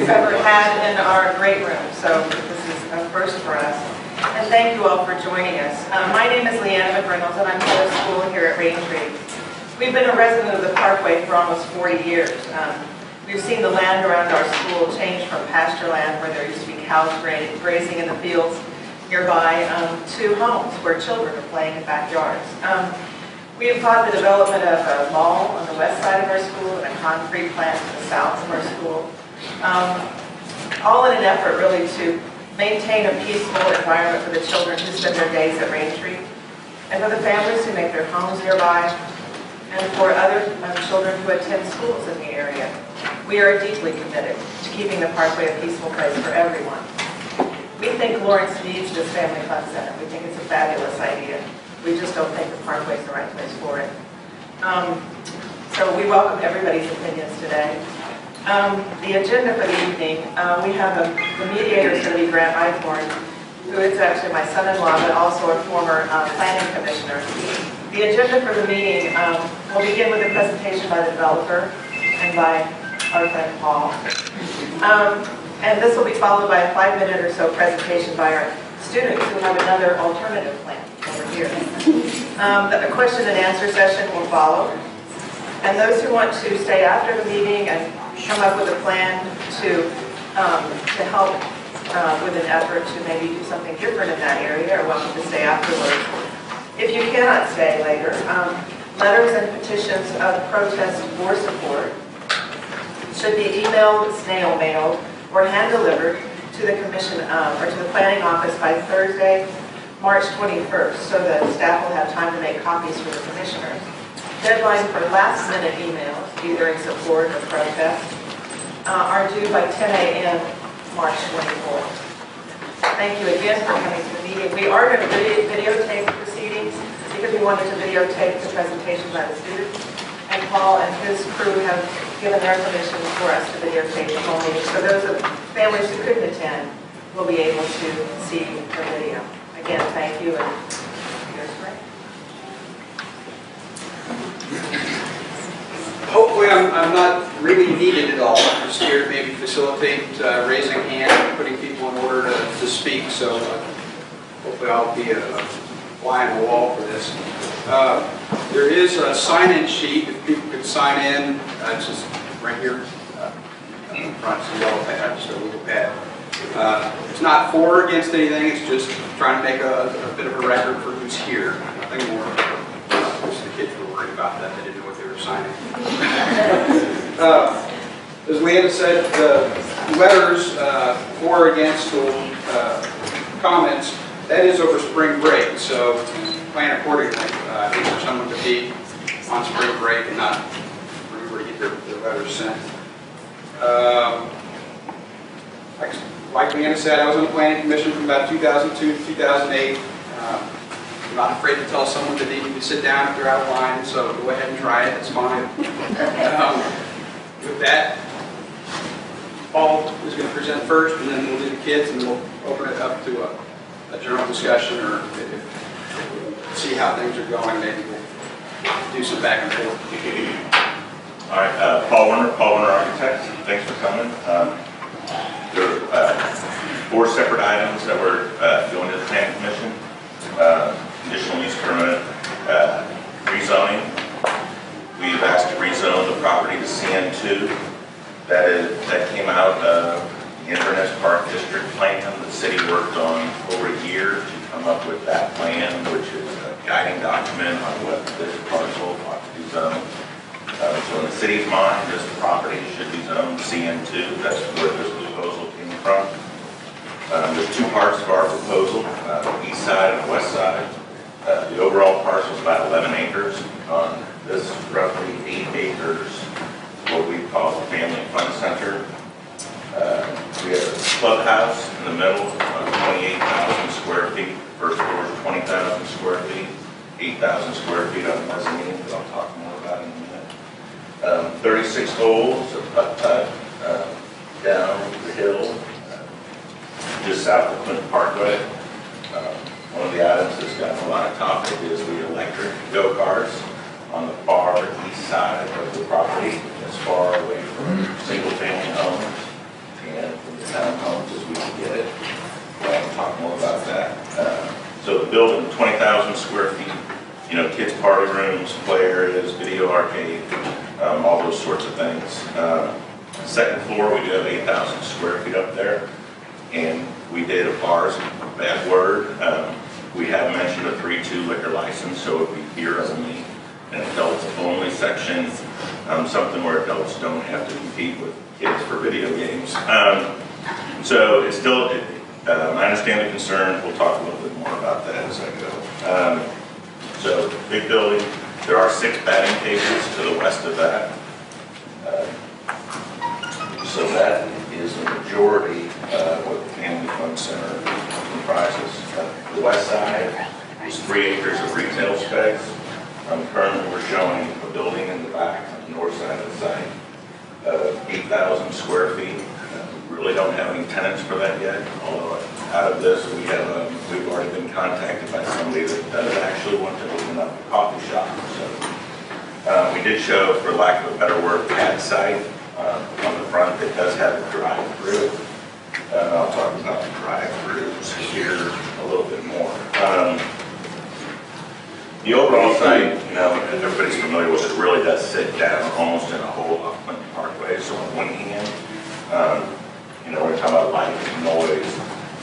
we've ever had in our great room, so this is a first for us. And thank you all for joining us. My name is Leanna McReynolds, and I'm head of school here at Raintree. We've been a resident of the Parkway for almost 40 years. We've seen the land around our school change from pasture land, where there used to be cows grazing in the fields nearby, to homes where children are playing in backyards. We have had the development of a mall on the west side of our school and a concrete plant to the south of our school, all in an effort really to maintain a peaceful environment for the children who spend their days at Raintree, and for the families who make their homes nearby, and for other children who attend schools in the area. We are deeply committed to keeping the Parkway a peaceful place for everyone. We think Lawrence needs this family fun center. We think it's a fabulous idea. We just don't think the Parkway is the right place for it. So we welcome everybody's opinions today. The agenda for the evening, we have the mediator is going to be Grant Eichhorn, who is actually my son-in-law, but also a former planning commissioner. The agenda for the meeting will begin with a presentation by the developer and by our friend Paul. And this will be followed by a 5-minute or so presentation by our students who have another alternative plan over here. A question and answer session will follow. And those who want to stay after the meeting and come up with a plan to help with an effort to maybe do something different in that area are welcome to stay afterwards. If you cannot stay later, letters and petitions of protest or support should be emailed, snail mailed, or hand-delivered to the commission or to the planning office by Thursday, March 21st, so that staff will have time to make copies for the commissioners. Deadline for last-minute emails, either in support or protest, are due by 10 a.m. March 24th. Thank you again for coming to the meeting. We are going to videotape the proceedings because we wanted to videotape the presentation by the students. And Paul and his crew have given their permission for us to videotape the whole meeting. So those of families who couldn't attend will be able to see the video. Again, thank you, and here's Frank. Hopefully I'm not really needed at all. I'm just here to maybe facilitate raising hands and putting people in order to speak. So hopefully I'll be a fly on the wall for this. There is a sign-in sheet. If people could sign in, it's just right here in the front. It's a yellow pad, just a legal pad. It's not for or against anything. It's just trying to make a bit of a record for who's here. Nothing more. The kids were worried about that. They didn't know what they were signing. As Leanna said, the letters for or against or comments, that is over spring break. So plan accordingly. These are someone to be on spring break and not remember to get their letters sent. Like Leanna said, I was on the Planning Commission from about 2002 to 2008. I'm not afraid to tell someone that they need to sit down if they're out of line, so go ahead and try it, it's fine. With that, Paul is going to present first, and then we'll do the kids, and we'll open it up to a general discussion, or see how things are going. Maybe we'll do some back and forth. All right, Paul Werner Architects, thanks for coming. There are 4 separate items that we're going to the Planning Commission. Conditional use permit, rezoning. We've asked to rezone the property to CN2. That came out of the Inverness Park District plan. The city worked on over a year to come up with that plan, which is a guiding document on what this parcel ought to be zoned. So in the city's mind, this property should be zoned CN2. That's where this proposal came from. There's 2 parts of our proposal, the east side and the west side. The overall parcel is about 11 acres. On this, roughly 8 acres, what we call the Family and Fun Center. We have a clubhouse in the middle, 28,000 square feet. First floor is 20,000 square feet, 8,000 square feet on the mezzanine, that I'll talk more about in a minute. 36 holes of putt-putt down the hill, just south of Clinton Parkway. One of the items that's gotten a lot of topic is the electric go-karts on the far east side of the property, as far away from single-family homes. And party rooms, play areas, video arcade, all those sorts of things. Second floor, we do have 8,000 square feet up there, and we did a bars, bad word. We have mentioned a 3-2 liquor license, so it would be beer only, an adults only section, something where adults don't have to compete with kids for video games. So it's still, I understand the concern. We'll talk a little bit more about that as I go. So big building, there are 6 batting cages to the west of that. So that is the majority of what the Family Fun Center comprises. The west side is 3 acres of retail space. Currently we're showing a building in the back on the north side of the site, 8,000 square feet. We really don't have any tenants for that yet, although out of this we've already been contacted by somebody that actually want to open up a coffee shop. So we did show, for lack of a better word, pad site on the front that does have a drive-through. I'll talk about the drive-throughs here a little bit more. The overall site, everybody's familiar with it, really does sit down almost in a hole off Clinton Parkway. So on one hand, we're talking about light and noise,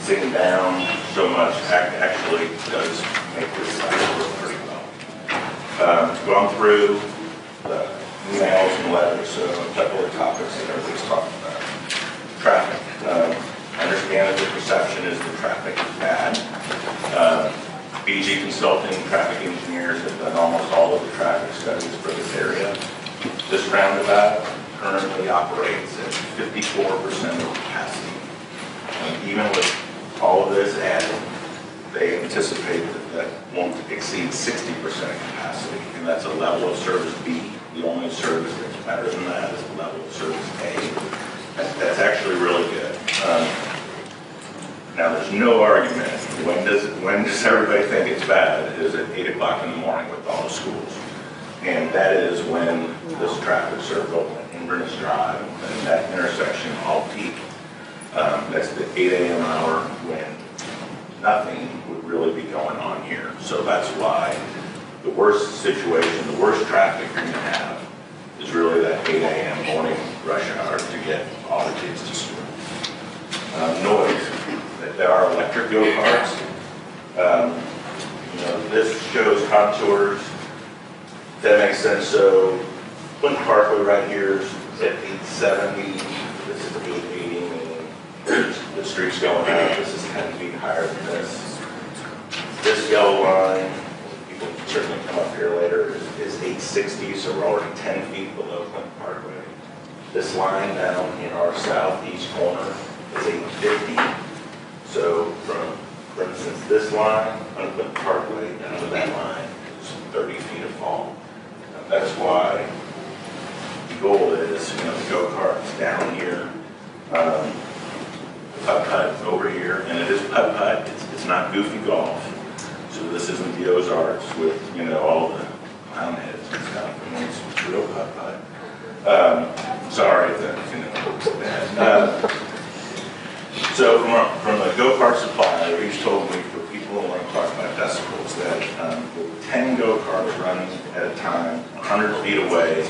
sitting down so much actually does make this site work pretty well. Gone through the emails and letters, so a couple of topics that everybody's talking about. Traffic. I understand that the perception is the traffic is bad. BG Consulting traffic engineers have done almost all of the traffic studies for this area. This roundabout currently operates at 54% of capacity. Even with all of this added, they anticipate that won't exceed 60% of capacity, and that's a level of service B. The only service that's better than that is the level of service A. That's actually really good. Now, there's no argument. When does everybody think it's bad? It is at 8 o'clock in the morning with all the schools. And that is when this traffic circle at Inverness Drive and that intersection all peak. That's the 8 a.m. hour when nothing would really be going on here. So that's why the worst situation, the worst traffic you're going to have is really that 8 a.m. morning rush hour to get all the kids to school. Noise. There are electric go-karts. This shows contours. That makes sense. So Clinton Parkway right here is at 870. This is 880. And the street's going out. This is 10 feet higher than this. This yellow line, people can certainly come up here later, is 860. So we're already 10 feet below Clinton Parkway. This line down in our southeast corner is 850. So for instance, this line on Clinton Parkway down to that line is 30 feet of fall. That's why the goal is, the go-karts down here, putt-putt over here, and it is putt-putt. It's not goofy golf. So this isn't the Ozarks with, all the clown heads and stuff. It's real putt-putt. Sorry if that's, bad. So from a go-kart supplier, he's told me, for people who want to talk about decibels, that with 10 go-karts running at a time, 100 feet away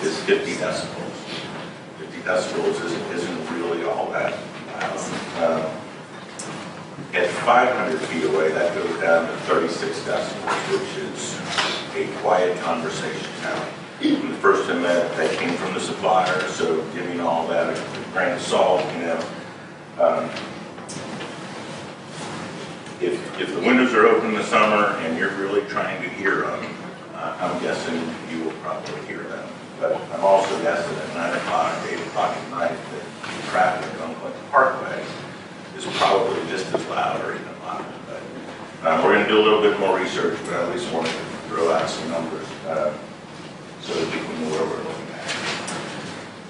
is 50 decibels. 50 decibels isn't really all that loud. At 500 feet away, that goes down to 36 decibels, which is a quiet conversation now. When the first I met, that came from the supplier, so giving all that a grain of salt, if the windows are open in the summer and you're really trying to hear them, I'm guessing you will probably hear them. But I'm also guessing at 9 o'clock, 8 o'clock at night, that traffic on Clinton Parkway is probably just as loud or even louder. But we're going to do a little bit more research, but I at least wanted to throw out some numbers so that people know where we're looking at.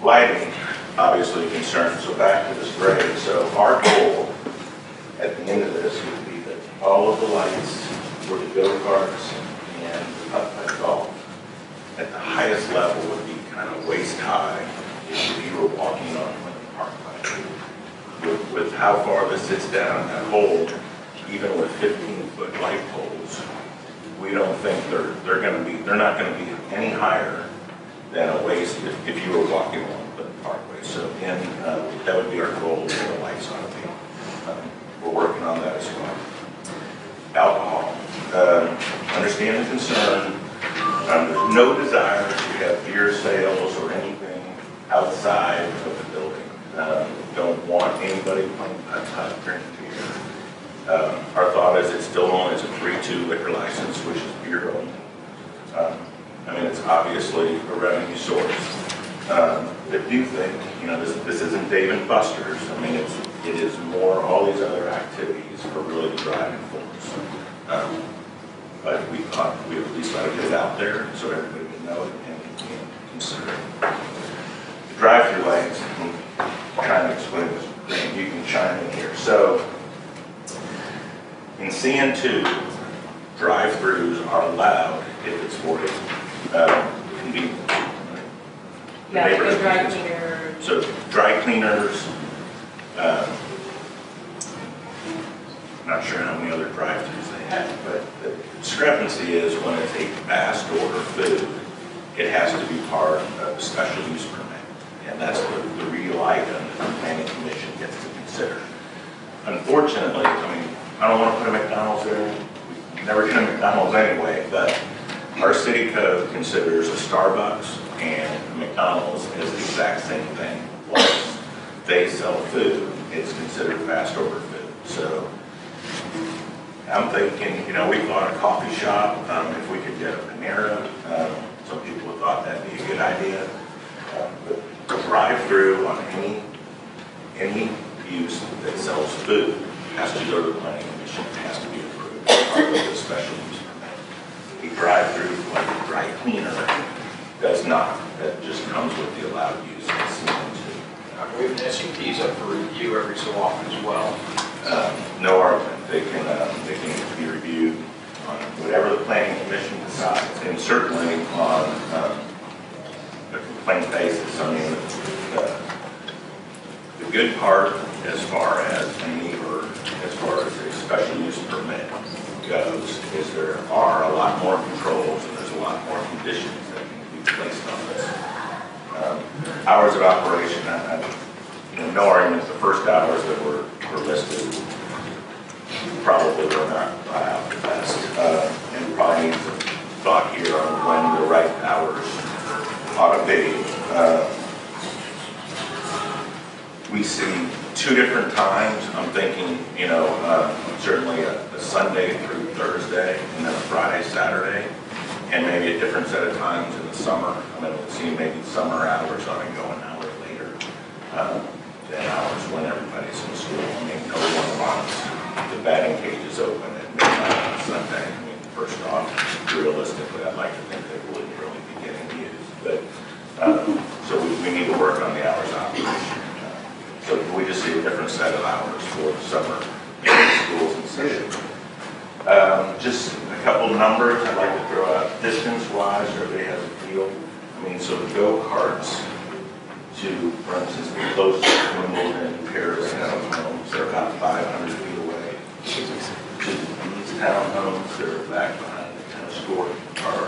Lighting, obviously a concern. So back to this grade. So our goal at the end of this would be that all of the lights for the go-karts and the putt-putt golf at the highest level would be kind of waist high if you were walking on Clinton Parkway. With how far this sits down in that hole, even with 15-foot light poles, we don't think they're not going to be any higher than a waist if you were walking along the parkway. So again, that would be our goal where the lights ought to be. We're working on that as well. Alcohol. Understand the concern. There's no desire to have beer sales or anything outside of the building. Don't want anybody playing putt-putt, drinking beer. Our thought is it's still only a 3-2 liquor license, which is beer only. I mean, it's obviously a revenue source. But do think, this isn't Dave & Buster's. I mean, it is more all these other activities for really the driving force. But we thought we at least ought to get it out there so everybody would know it and consider it. The drive-through lanes, I'm trying to explain this. You can chime in here. So in CN2, drive-throughs are allowed if it's for convenience. Yeah, the dry cleaner. So dry cleaners, not sure how many other drive-throughs they have, but the discrepancy is when it's a fast order food, it has to be part of the special use permit. And that's the real item that the planning commission gets to consider. Unfortunately, I mean, I don't want to put a McDonald's there. We never get a McDonald's anyway, but our city code considers a Starbucks and a McDonald's as the exact same thing. Once they sell food, it's considered fast order food. So I'm thinking, we thought a coffee shop, if we could get a Panera, some people thought that'd be a good idea. But drive-through on any use that sells food has to go to the planning commission, it has to be approved, part of the special use permit. A drive-through, like a dry cleaner, does not. That just comes with the allowed use in CN2. We have an SUPs up for review every so often as well. No argument. They can be reviewed on whatever the planning commission decides, and certainly on a complaint basis. I mean, the good part as far as a neighbor, as far as a special use permit goes, is there are a lot more controls and there's a lot more conditions that can be placed on this. Hours of operation, no argument. The first hours that were listed probably were not out the best, and probably needs a thought here on when the right hours ought to be. We see 2 different times. I'm thinking, certainly a Sunday through Thursday, and then a Friday, Saturday, and maybe a different set of times in the summer. I mean, we'll see maybe summer hours ought to go an hour later than hours when everybody's in school. I mean, no one wants the batting cages open at midnight on Sunday. I mean, first off, realistically, I'd like to think they wouldn't really be getting used. But so we need to work on the hours of operation. So we just see a different set of hours for the summer schools and session. Just a couple numbers I'd like to throw out distance-wise, so everybody has a feel. I mean, so the go-karts to, for instance, the closest Wimbledon, Paris townhomes, they're about 500 feet away. To these townhomes, they're back behind the tennis court, are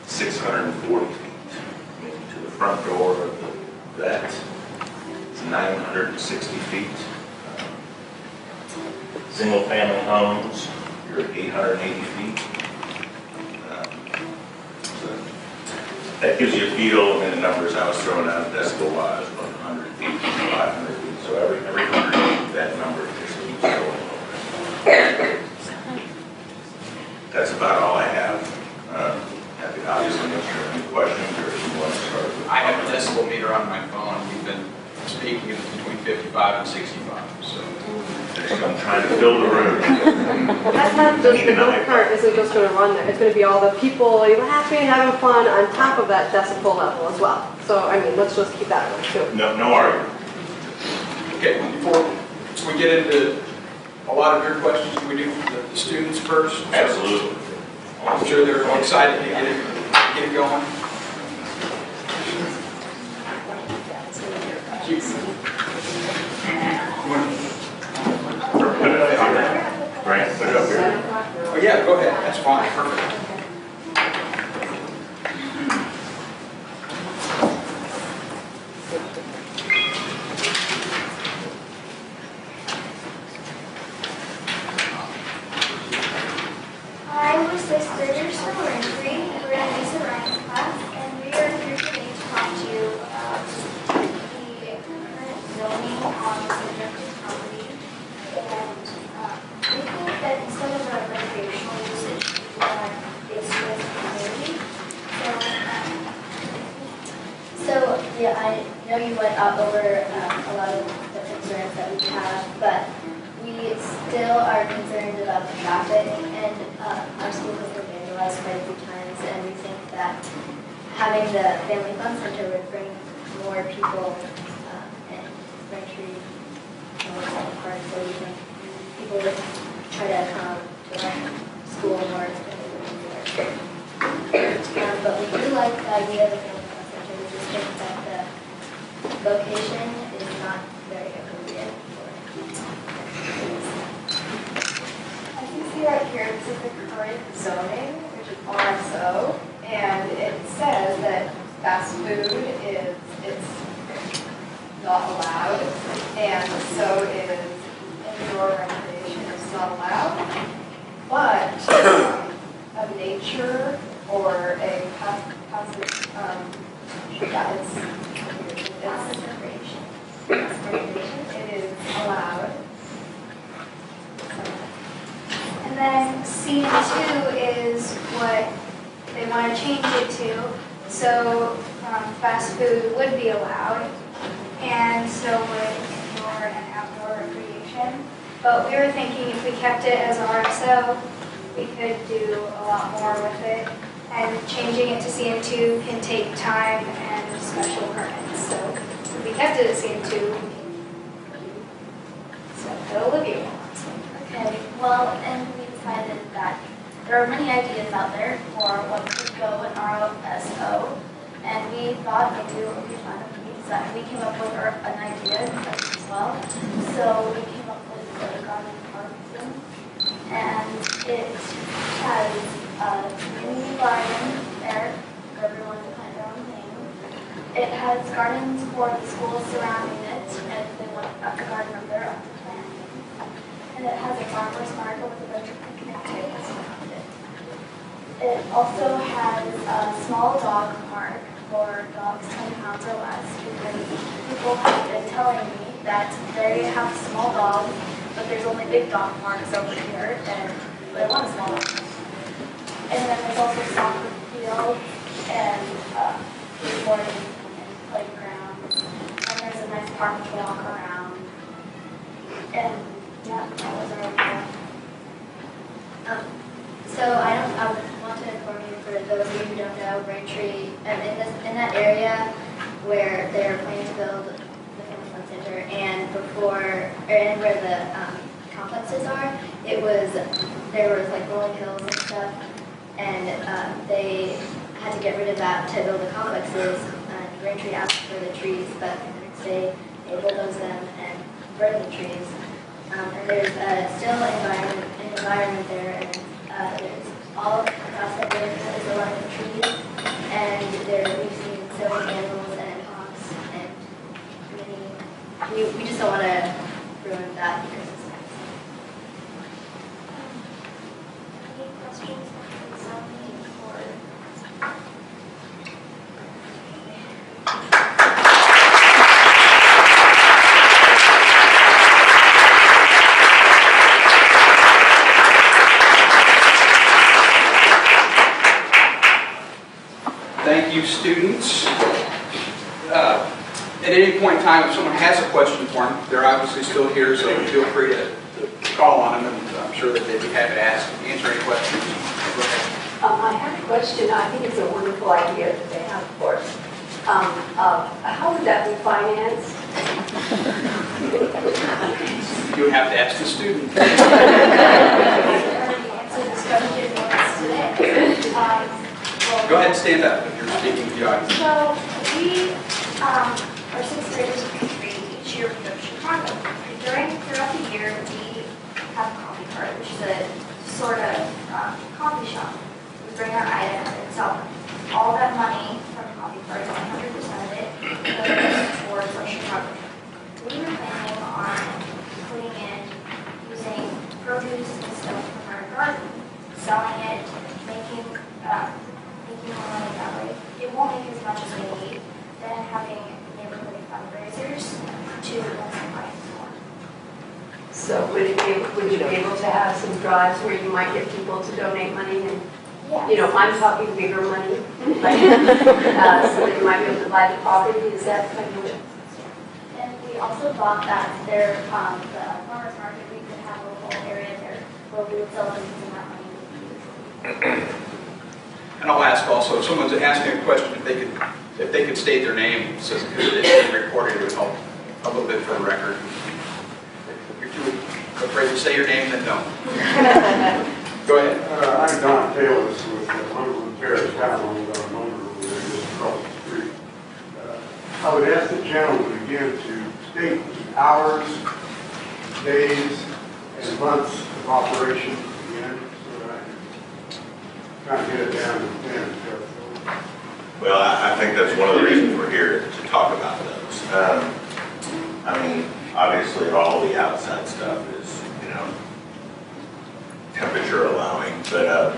640 feet. I mean, to the front door of the vet, it's 960 feet. Single-family homes, you're at 880 feet. So that gives you a feel, and the numbers I was throwing out decibel-wise, 100 feet, 500 feet. So every 100 feet, that number just keeps going. That's about all I have. Happy to obviously answer any questions, or if you want to start with. I have a decibel meter on my phone. We've been speaking between 55 and 65. So I'm trying to fill the room. That's not just the go-kart isn't just going to run there. It's going to be all the people laughing, having fun on top of that decibel level as well. So, I mean, let's just keep that in mind too. No argument. okay, before we get into a lot of your questions, can we do the students first? Absolutely. I'm sure they're all excited to get it going. Grant, put it up here. Oh, yeah, go ahead. That's fine. Perfect. Hi, we're sixth graders from Raintree. We're in Lisa Ryan's class, and we are here today to talk to you about the current zoning on the subjective property. And we think that instead of a recreational usage, we want base with community. So yeah, I know you went over a lot of the concerns that we have, but we still are concerned about the traffic, and our school has been vandalized quite a few times, and we think that having the Family Fun Center would bring more people and Raintree Montessori Park, so we think people would try to come to our school more than they would to our but we do like the idea of the Family Fun Center. We just think that the location is not very appropriate for As you see right here, this is the current zoning, which is RSO, and it says that fast food it's not allowed, and so is indoor recreation is not allowed. But of nature or a passive, yeah, it's recreation. It is allowed. And then C2 is what they want to change it to. So fast food would be allowed, and so would indoor and outdoor recreation. But we were thinking if we kept it as RSO, we could do a lot more with it. And changing it to CM2 can take time and special permits. So if we kept it at CM2, so Olivia wants. Okay, well, and we decided that there are many ideas out there for what could go in RSO, and we thought maybe it would be fun if we came up with an idea as well. So we came up with the garden park thing, and it has a mini garden there for everyone to plant their own thing. It has gardens for the schools surrounding it, and if they want a garden up there, up to plant. And it has a farmer's market with a bunch of picnic tables around it. It also has a small dog park for dogs 10 pounds or less, because people have been telling me that they have small dogs, but there's only big dog parks over here, and they want a small dog. And then there's also soccer fields and skateboarding and playgrounds, and there's a nice park to walk around. And yeah, that was our idea. So I want to inform you, for those of you who don't know, Raintree, in that area where they're planning to build the Family Fun Center, and where the complexes are, there was like rolling hills and stuff, and they had to get rid of that to build the complexes. And Raintree asked for the trees, but the next day they bulldozed them and burned the trees. And there's still an environment there, and there's all across that area is a lot of trees, and we've seen so many animals and hawks, and we just don't want to ruin that because it's nice. Any questions on zoning or? Thank you, students. At any point in time, if someone has a question for them, they're obviously still here, so feel free to call on them, and I'm sure that they'd be happy to answer any questions. Go ahead. I have a question. I think it's a wonderful idea that they have for us. How would that be financed? You would have to ask the student. Answer this question once today. Go ahead and stand up if you're speaking to the audience. So we are sixth graders in Raintree. Each year we go to Chicago. Throughout the year we have a coffee cart, which is a sort of coffee shop. We bring our items and sell them. All that money from the coffee cart, 100% of it, goes towards our Chicago. We were planning on putting in, using produce and stuff from our garden, selling it, making more money that way. It won't make as much as we need, than having neighborhood fundraisers to incentivize more. So would you be able to have some drives where you might get people to donate money and, you know, I'm talking bigger money, like, so that you might be able to buy the property, is that kind of? And we also thought that there, the farmer's market, we could have a whole area there where we would sell them using that money. And I'll ask also, if someone's asking a question, if they could state their name, so that it's being recorded, it would help a little bit for the record. If you're too afraid to say your name, then don't. Go ahead. I'm Don Taylor with Cumberland Terrace Town on Motor, just across the street. I would ask the gentleman again to state hours, days, and months of operation again, so that I can kind of get it down to 10. Well, I think that's one of the reasons we're here, to talk about those. I mean, obviously all the outside stuff is, you know, temperature allowing, but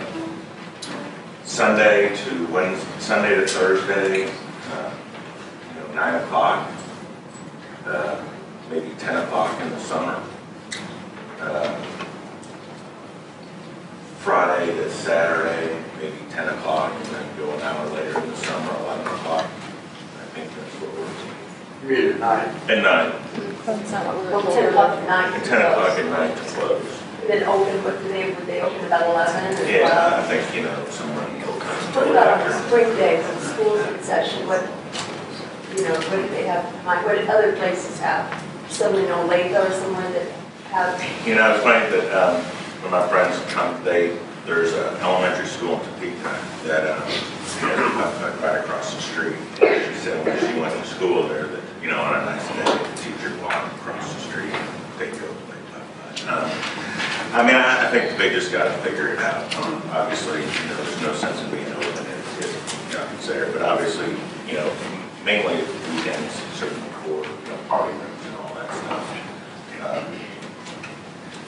Sunday to Thursday, 9 o'clock, maybe 10 o'clock in the summer. Friday to Saturday, maybe 10 o'clock, and then go an hour later in the summer, 11 o'clock. I think that's what we're You mean at night? at night. Well, 10 o'clock at night. And 10 o'clock at night to close. Then open, but would they open about 11 or 12? Yeah, I think, you know, somewhere in the What about on the spring days when school's in session? What do they have? What did other places have? Someone in Olathe or somewhere that have? You know, it's funny that when my friends come, there's an elementary school in Topeka that right across the street. She said when she went to school there that, you know, on a nice day, the teacher walked across the street and they go play bye-bye. I mean, I think they just got to figure it out. Obviously, you know, there's no sense in being open if nothing's there, but obviously, you know, mainly weekends, certainly for, you know, party rooms and all that stuff.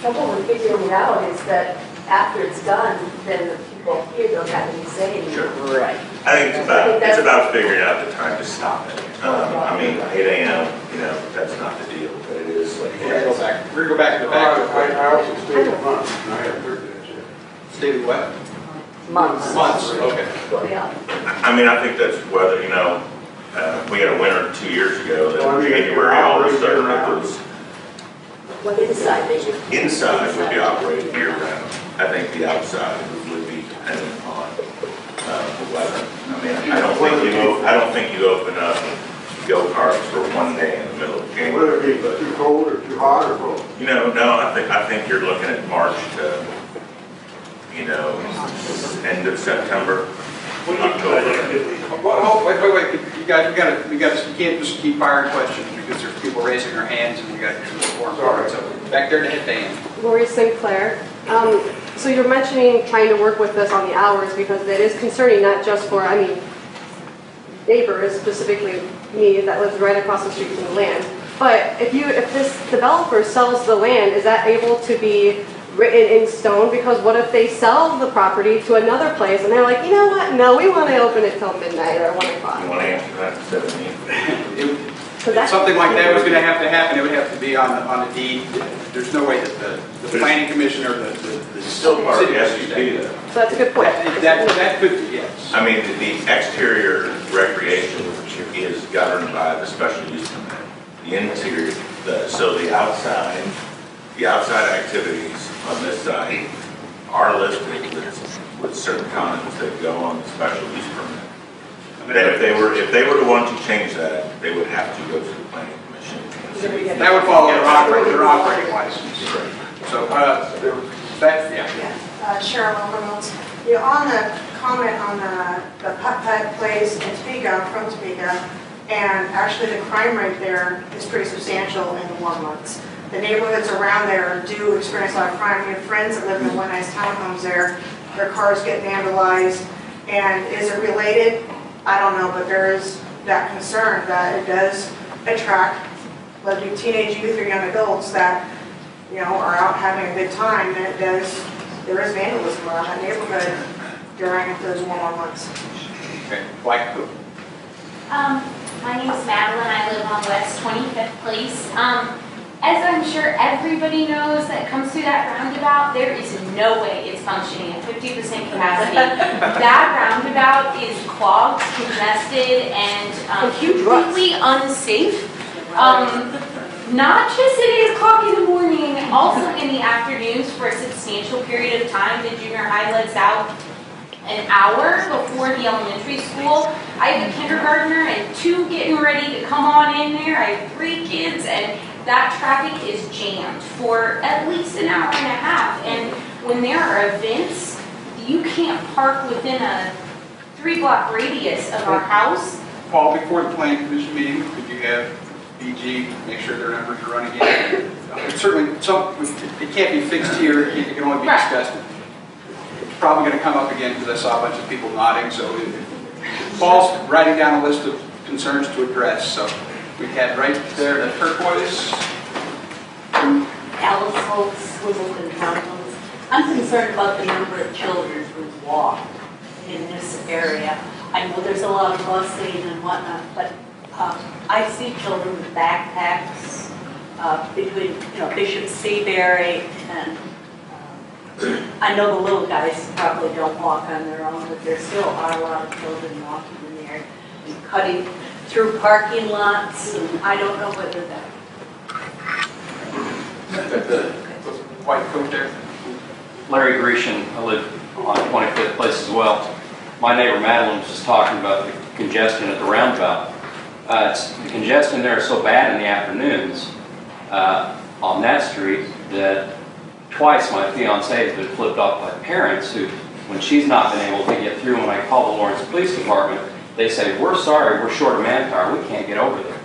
What we're figuring out is that after it's done, then the people here don't have any say anymore. Sure. Right. I think it's about figuring out the time to stop it. I mean, 8 a.m., you know, that's not the deal, but it is like. We're gonna go back to the back. I also stayed a month, and I have heard that yet. Stated what? Months. Months, okay. Yeah. I mean, I think that's whether, you know, we had a winter 2 years ago that Well, I mean, January all of a sudden it was. What inside they should. Inside would be operated year round. I think the outside would be dependent on the weather. I mean, I don't think you open up go-karts for one day in the middle of January. Whether it be too cold or too hot or both. You know, no, I think you're looking at March to, you know, end of September, October. Well, wait, you guys, you can't just keep firing questions because there's people raising their hands and we got to perform. Sorry. So back there to head Dan. Lori Sinclair. So you're mentioning trying to work with us on the hours because it is concerning not just for, I mean, neighbors, specifically me that lives right across the street from the land. But if this developer sells the land, is that able to be written in stone? Because what if they sell the property to another place and they're like, you know what? No, we want to open it till midnight or 1 o'clock. You want to answer that instead of me? If something like that was going to happen, it would have to be on the deed. There's no way that the planning commission or the Still part of city the has to do SUP that. though. So that's a good point. That could be, yes. I mean, the exterior recreation is governed by the special use permit. The interior, so the outside activities on this site are listed with certain comments that go on the special use permit. That if they were to want to change that, they would have to go to the planning commission. That would follow their operating license. So, Cheryl Reynolds. On the comment on the putt-putt place in Topeka, from Topeka, and actually the crime rate there is pretty substantial in the warm months. the neighborhoods around there do experience a lot of crime. We have friends that live in the one nice townhomes there. Their cars get vandalized. And is it related? I don't know, but there is that concern that it does attract, whether it be teenage youth or young adults that, you know, are out having a good time, and there is vandalism around that neighborhood during those warmer months. Okay, White. My name is Madeline. I live on West 25th Place. As I'm sure everybody knows that comes through that roundabout, there is no way it's functioning at 50% capacity. That roundabout is clogged, congested, and completely unsafe. Not just at 8 o'clock in the morning, also in the afternoons for a substantial period of time. The junior high lets out an hour before the elementary school. I have a kindergartner and 2 getting ready to come on in there. I have 3 kids, and that traffic is jammed for at least an hour and a half. And when there are events, you can't park within a 3-block radius of our house. Paul, before the planning commission meeting, could you have BG make sure their numbers are running in? Certainly, it can't be fixed here. It can only be discussed. It's probably going to come up again because I saw a bunch of people nodding. So Paul's writing down a list of concerns to address. So we had right there the turquoise. Alice Holtz, Wimbledon Townhomes. I'm concerned about the number of children who walk in this area. I know there's a lot of busing and whatnot, but I see children with backpacks between, Bishop Seabury and I know the little guys probably don't walk on their own, but there still are a lot of children walking in there and cutting through parking lots, and I don't know whether that. The white coat there. Larry Grecian, I live on 25th Place as well. My neighbor Madeline was just talking about the congestion at the roundabout. The congestion there is so bad in the afternoons on that street that twice my fiance has been flipped off by parents who, when she's not been able to get through, when I call the Lawrence Police Department, they say, we're sorry, we're short of manpower, we can't get over there.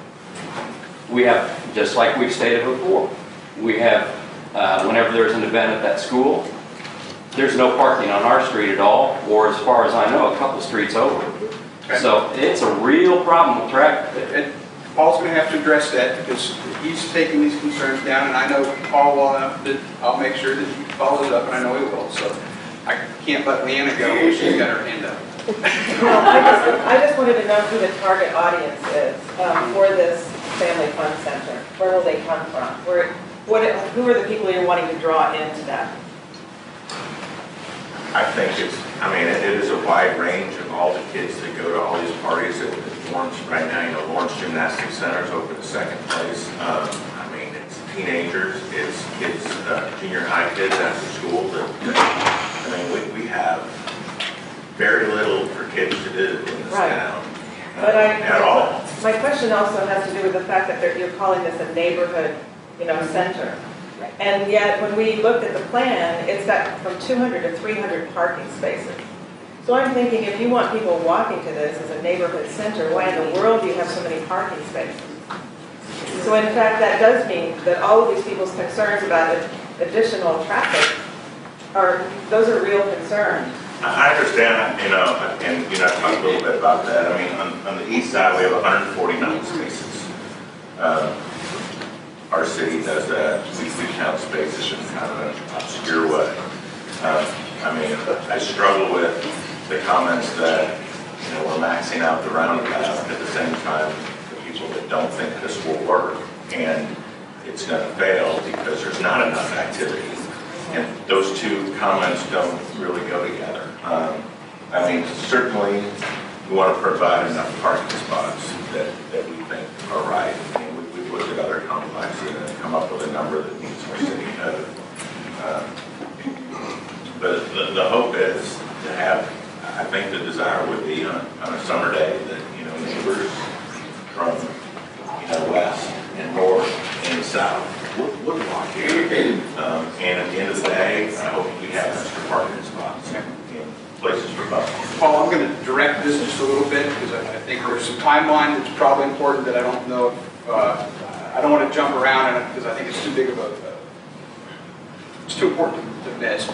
We have, just like we've stated before, we have, whenever there's an event at that school, there's no parking on our street at all, or as far as I know, a couple streets over. Okay. So it's a real problem with traffic. And Paul's going to have to address that because he's taking these concerns down, and I know Paul well enough that I'll make sure that he follows up, and I know he will. So I can't let Leanna go when she's got her hand up. I just wanted to know who the target audience is for this family fun center. Where will they come from? Who are the people you're wanting to draw into that? I think it is a wide range of all the kids that go to all these parties at Lawrence right now. Lawrence Gymnastics Center is open to second place. It's teenagers, it's kids, junior high kids after school. We have very little for kids to do in this town at all. My question also has to do with the fact that you're calling this a neighborhood, center. And yet, when we looked at the plan, it's got from 200 to 300 parking spaces. So I'm thinking, if you want people walking to this as a neighborhood center, why in the world do you have so many parking spaces? So in fact, that does mean that all of these people's concerns about additional traffic those are real concerns. I understand, and I talked a little bit about that. On the east side, we have 149 spaces. Our city does that. We count spaces in kind of an obscure way. I struggle with the comments that, we're maxing out the roundabout at the same time, the people that don't think this will work and it's going to fail because there's not enough activity. And those two comments don't really go together. Certainly we want to provide enough parking spots that we think are right. We've looked at other complexes and come up with a number that meets our city code. But the hope is to have, I think the desire would be on a summer day that, neighbors from, west and north and south would walk here. And at the end of the day, I hope we have extra parking spots and places for buses. Paul, I'm going to direct this just a little bit because I think there's some timeline that's probably important that I don't know if I don't want to jump around in it because I think it's too big of it's too important to miss.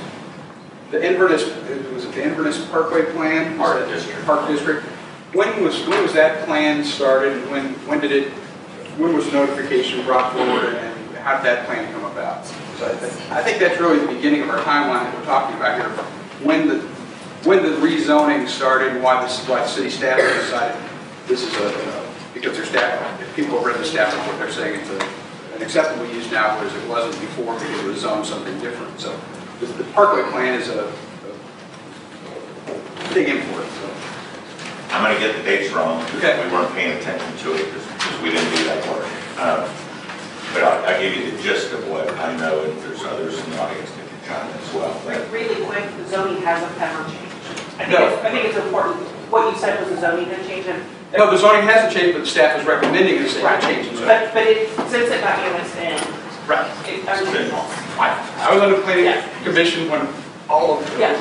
The Inverness, was it the Inverness Parkway plan? Park District. Park District. When was that plan started, and when was notification brought forward, and how did that plan come about? So I think that's really the beginning of our timeline that we're talking about here. When the rezoning started, and why the city staff decided this is because their staff, if people have read the staff report, they're saying it's an acceptable use now, whereas it wasn't before because it was zoned something different. So the Parkway plan is a big import. So. I'm going to get the dates wrong. Okay. We weren't paying attention to it because we didn't do that work. But I'll give you the gist of what I know, and there's others in the audience that can chime in as well. But really quick, the zoning hasn't ever changed. No. I think it's important. What you said was the zoning didn't change. No, the zoning hasn't changed, but the staff is recommending the Right. change in zoning. But since it got annexed in, Right. I I was on the planning commission when all of Yeah.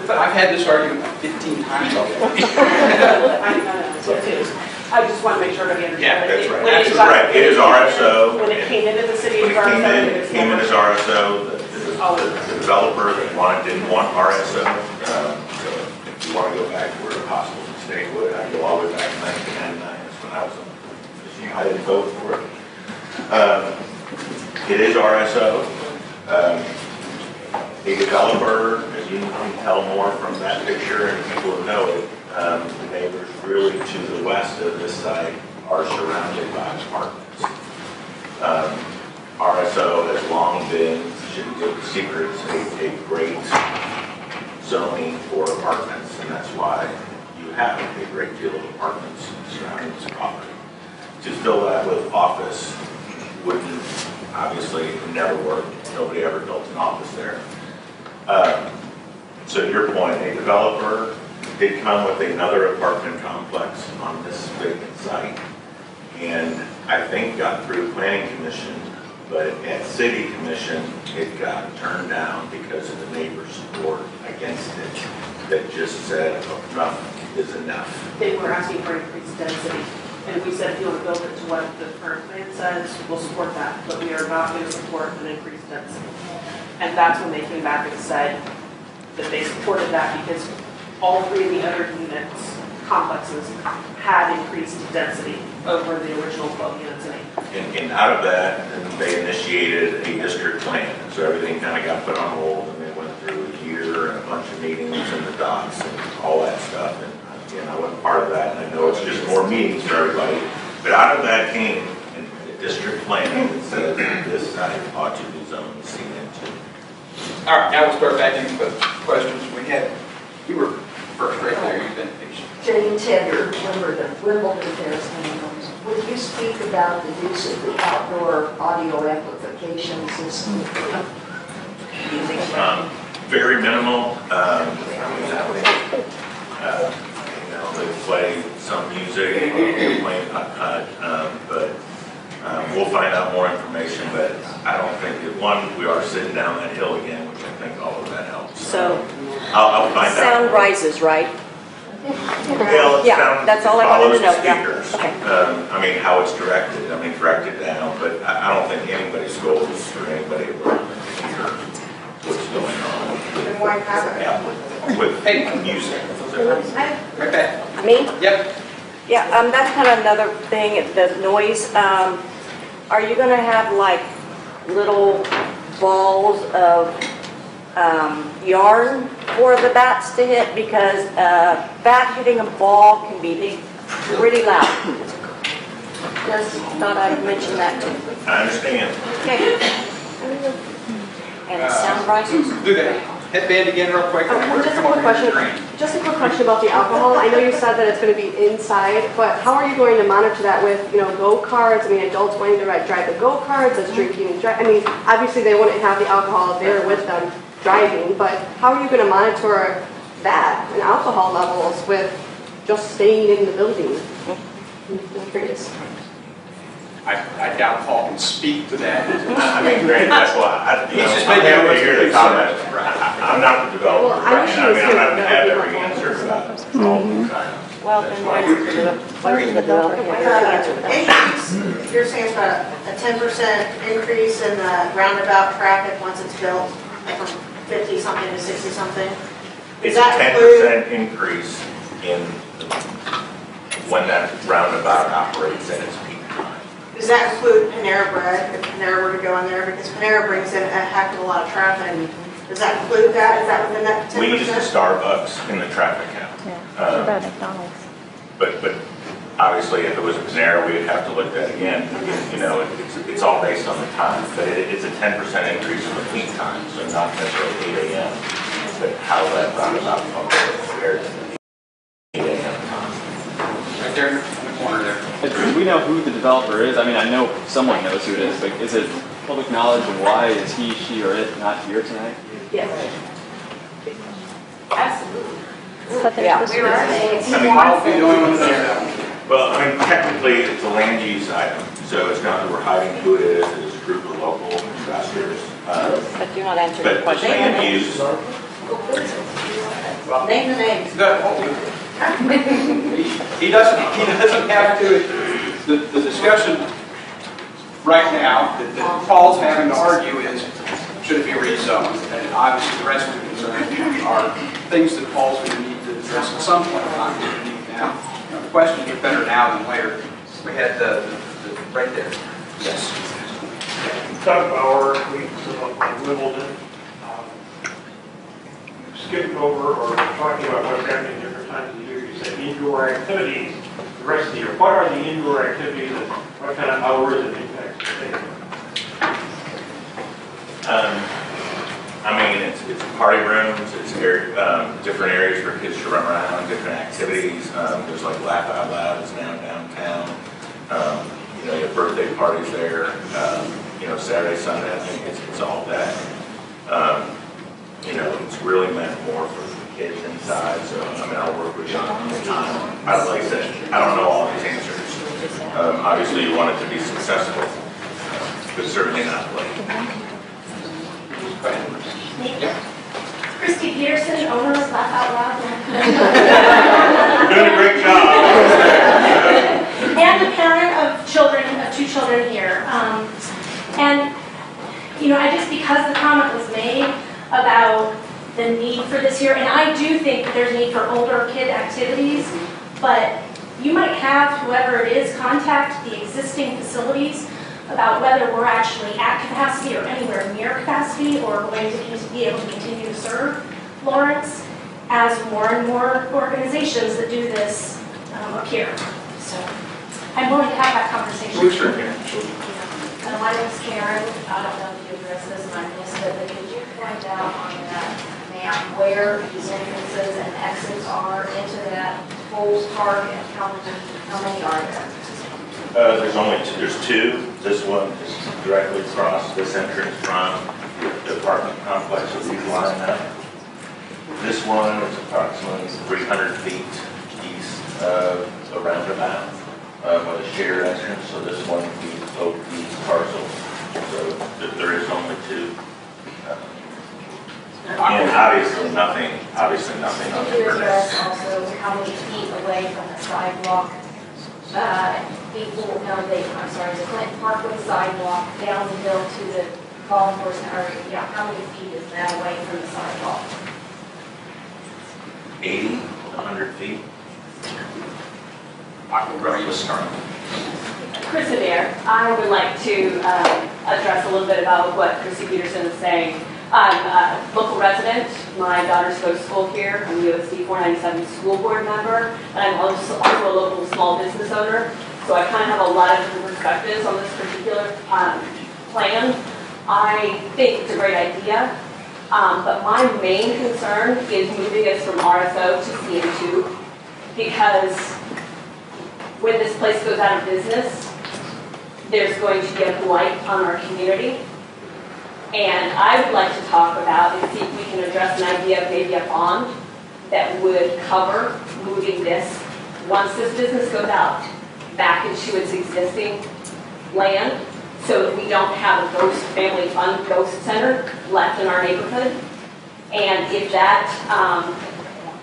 I've had this argument like 15 times already. know, so too. I just want to make sure that we understand. yeah, that's right. When That's got- correct. It is RSO. When it came into the city, When it it was came RSO, in, it was it came in never- as RSO. The developer that didn't want RSO. So if you want to go back to where a possible mistake would, I go all the way back to 1999. That's when I was on the commission. I didn't vote for it. It is RSO. A developer, as you can tell more from that picture and people who know it, the neighbors really to the west of this site are surrounded by apartments. RSO has long been, shouldn't be a secret, a great zoning for apartments, and that's why you have a great deal of apartments surrounding this property. To fill that with office wouldn't, obviously, it would never work. Nobody ever built an office there. So to your point, a developer did come with another apartment complex on this vacant site, and I think got through planning commission, but at city commission, it got turned down because of the neighbors' support against it that just said enough is enough. They were asking for increased density. And we said if you want to build it to what the current plan says, we'll support that, but we are not going to support an increased density. And that's when they came back and said that they supported that because all three of the other units, complexes, had increased density over the original 12 units in A. And out of that, then they initiated a district plan. So everything kind of got put on hold, and they went through a year and a bunch of meetings and the docs and all that stuff. And again, I wasn't part of that, and I know it's just more meetings for everybody. But out of that came a district plan that said this site ought to be zoned C into. All right, now we'll start back into the questions. You were first right there, you've been patient. Jane Tedder, Wimbledon Terrace Homes. Would you speak about the use of the outdoor audio amplification system? Very minimal. They play some music, they play but we'll find out more information. But I don't think that we are sitting down that hill again, which I think all of that helps. So I'll find out. sound rises, right? Well, Yeah, that's all I wanted to know. Yeah. Speakers. Okay. I mean, how it's directed. I mean, directed down, but I don't think anybody's goal is for anybody to hear what's going on And why haven't it? with music. Right back. Me? Yep. Yeah, that's kind of another thing, the noise. Are you gonna have like little balls of yarn for the bats to hit? Because bat hitting a ball can be pretty loud. Just thought I'd mention that too. I understand. Okay. And sound rises? Do that. Headband again real quick. Just a quick question. Just a quick question about the alcohol. I know you said that it's going to be inside, but how are you going to monitor that with, go-karts? I mean, adults wanting to drive the go-karts, as drinking and driving. I mean, obviously they wouldn't have the alcohol there with them driving, but how are you going to monitor that and alcohol levels with just staying in the building? I'm curious. I doubt Paul can speak to that. I mean, great, that's why. He's just I'm making happy a to hear the comment. comments. I'm not the developer. Well, I wish he was I'm not here, going to but have that would every be answer helpful. about all the time. Well, Well, then where's the developer? Answer that. Increase, you're saying it's about a 10% increase in the roundabout traffic once it's built, like from 50-something to 60-something? It's a 10% increase in when that roundabout operates at its peak time. Does that include Panera Bread, if Panera were to go in there? Because Panera brings in a heck of a lot of traffic. Does that include that? Is that within that 10%? We use the Starbucks in the traffic count. What about McDonald's? But obviously, if it was a Panera, we'd have to look at that again. You know, it's all based on the time, but it's a 10% increase in the peak time, so not necessarily 8 a.m., but how that roundabout functions compared to the 8 a.m. time. Right there in the corner there. Do we know who the developer is? I mean, I know someone knows who it is, but is it public knowledge of why is he, she, or it not here tonight? Yes. Absolutely. Yeah. I'll be the only one that Well, I mean, technically, it's a land use item, so it's not that we're hiding who it is. It's a group of local investors. But you're not answering the But question. land use, Name the names. He doesn't have to, the discussion right now that Paul's having to argue is, should it be rezoned? And obviously the rest of the concerns are things that Paul's going to need to address at some point in time. Now, the questions are better now than later. We had the right there. Yes. Doug Bauer, we live on Wimbledon. Skipped over or talking about what's happening at different times of the year. You said indoor activities the rest of the year. What are the indoor activities and what kind of hours and impacts do they have? I mean, it's party rooms, it's different areas for kids to run around, different activities. There's like Laugh Out Loud is now downtown. You know, you have birthday parties there. You know, Saturday, Sunday, I think it's all that. You know, it's really meant more for the kids inside. So, I mean, I'll work with you on the time. Like I said, I don't know all these answers. Obviously, you want it to be successful, but certainly not late. Christy Peterson, owner of Laugh Out Loud. You're doing a great job. And a parent of children, of 2 children here. And, you know, I just, because the comment was made about the need for this here, and I do think that there's a need for older kid activities, but you might have whoever it is contact the existing facilities about whether we're actually at capacity or anywhere near capacity or going to be able to continue to serve Lawrence as more and more organizations that do this appear. So I'm willing to have that conversation. My name is Karen. I don't know if you addressed this and I missed it, but could you point out on that map where these entrances and exits are into that whole park and how many are there? There's 2. This one is directly across this entrance from the apartment complex that we've lined up. This one is approximately 300 feet east of the roundabout with a shared entrance. So this one is both these parcels. So there is only 2. And obviously nothing on the Could you Inverness. address also how many feet away from the sidewalk people know the Clinton Parkway sidewalk down the hill to the law enforcement area? How many feet is that away from the sidewalk? 80, 100 feet. I can roughly start. Chris Adair, I would like to address a little bit about what Chrissy Peterson is saying. I'm a local resident. My daughters go to school here. I'm a USD 497 school board member, and I'm also a local small business owner. So I kind of have a lot of different perspectives on this particular plan. I think it's a great idea, but my main concern is moving us from RSO to CM2, because when this place goes out of business, there's going to be a blight on our community. And I would like to talk about and see if we can address an idea of maybe a bond that would cover moving this, once this business goes out, back into its existing land, so that we don't have a ghost family fun ghost center left in our neighborhood. And if that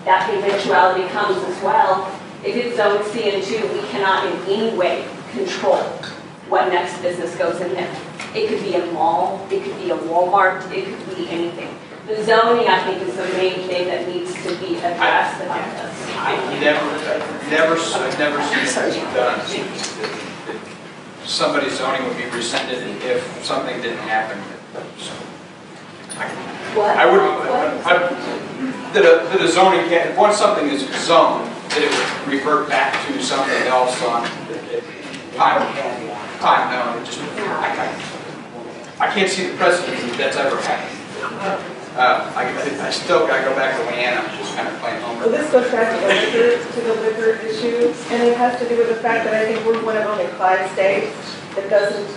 eventuality comes as well, If it's zoned CN2, we cannot in any way control what next business goes in there. It could be a mall, it could be a Walmart, it could be anything. The zoning, I think, is the main thing that needs to be addressed about this. I've never seen it done. Somebody's zoning would be rescinded if something didn't happen. So, I would, that a zoning can't, once something is zoned, that it would revert back to something else on time, no, it just, I can't see the precedent that that's ever happened. I still gotta go back to Leanna, just kind of playing homework. Well, this goes back to the liquor issue, and it has to do with the fact that I think we're one of only 5 states that doesn't,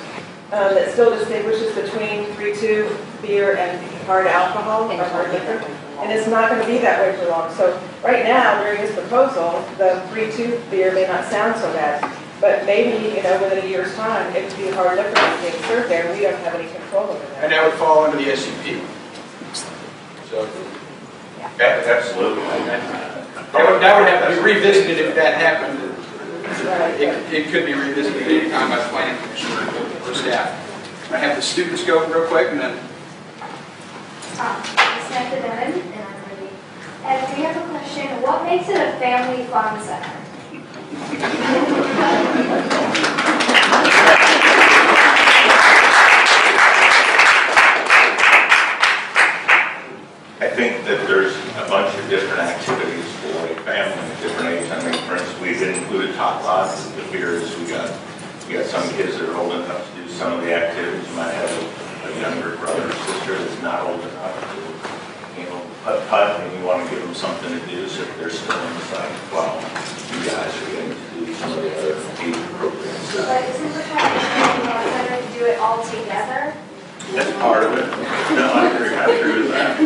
that still distinguishes between 3-2 beer and hard alcohol or hard liquor. And it's not going to be that way for long. So right now, during this proposal, the 3-2 beer may not sound so bad, but maybe, within a year's time, it could be hard liquor that's being served there, and we don't have any control over that. And that would fall under the SUP. So, Absolutely. that would have to be revisited if that happened. It could be revisited any time by planning commission or staff. I have the students go real quick and then. Samantha Devin, and I'm Ruby. And we have a question. What makes it a family fun center? I think that there's a bunch of different activities for a family of different ages. I mean, for instance, we've included top lots of the beers. We got some kids that are old enough to do some of the activities. You might have a younger brother or sister that's not old enough to, putt, and you want to give them something to do. So if they're still in the site, well, you guys are getting to do some of the other age appropriate stuff. But isn't the center to do it all together? That's part of it. No, I agree with that.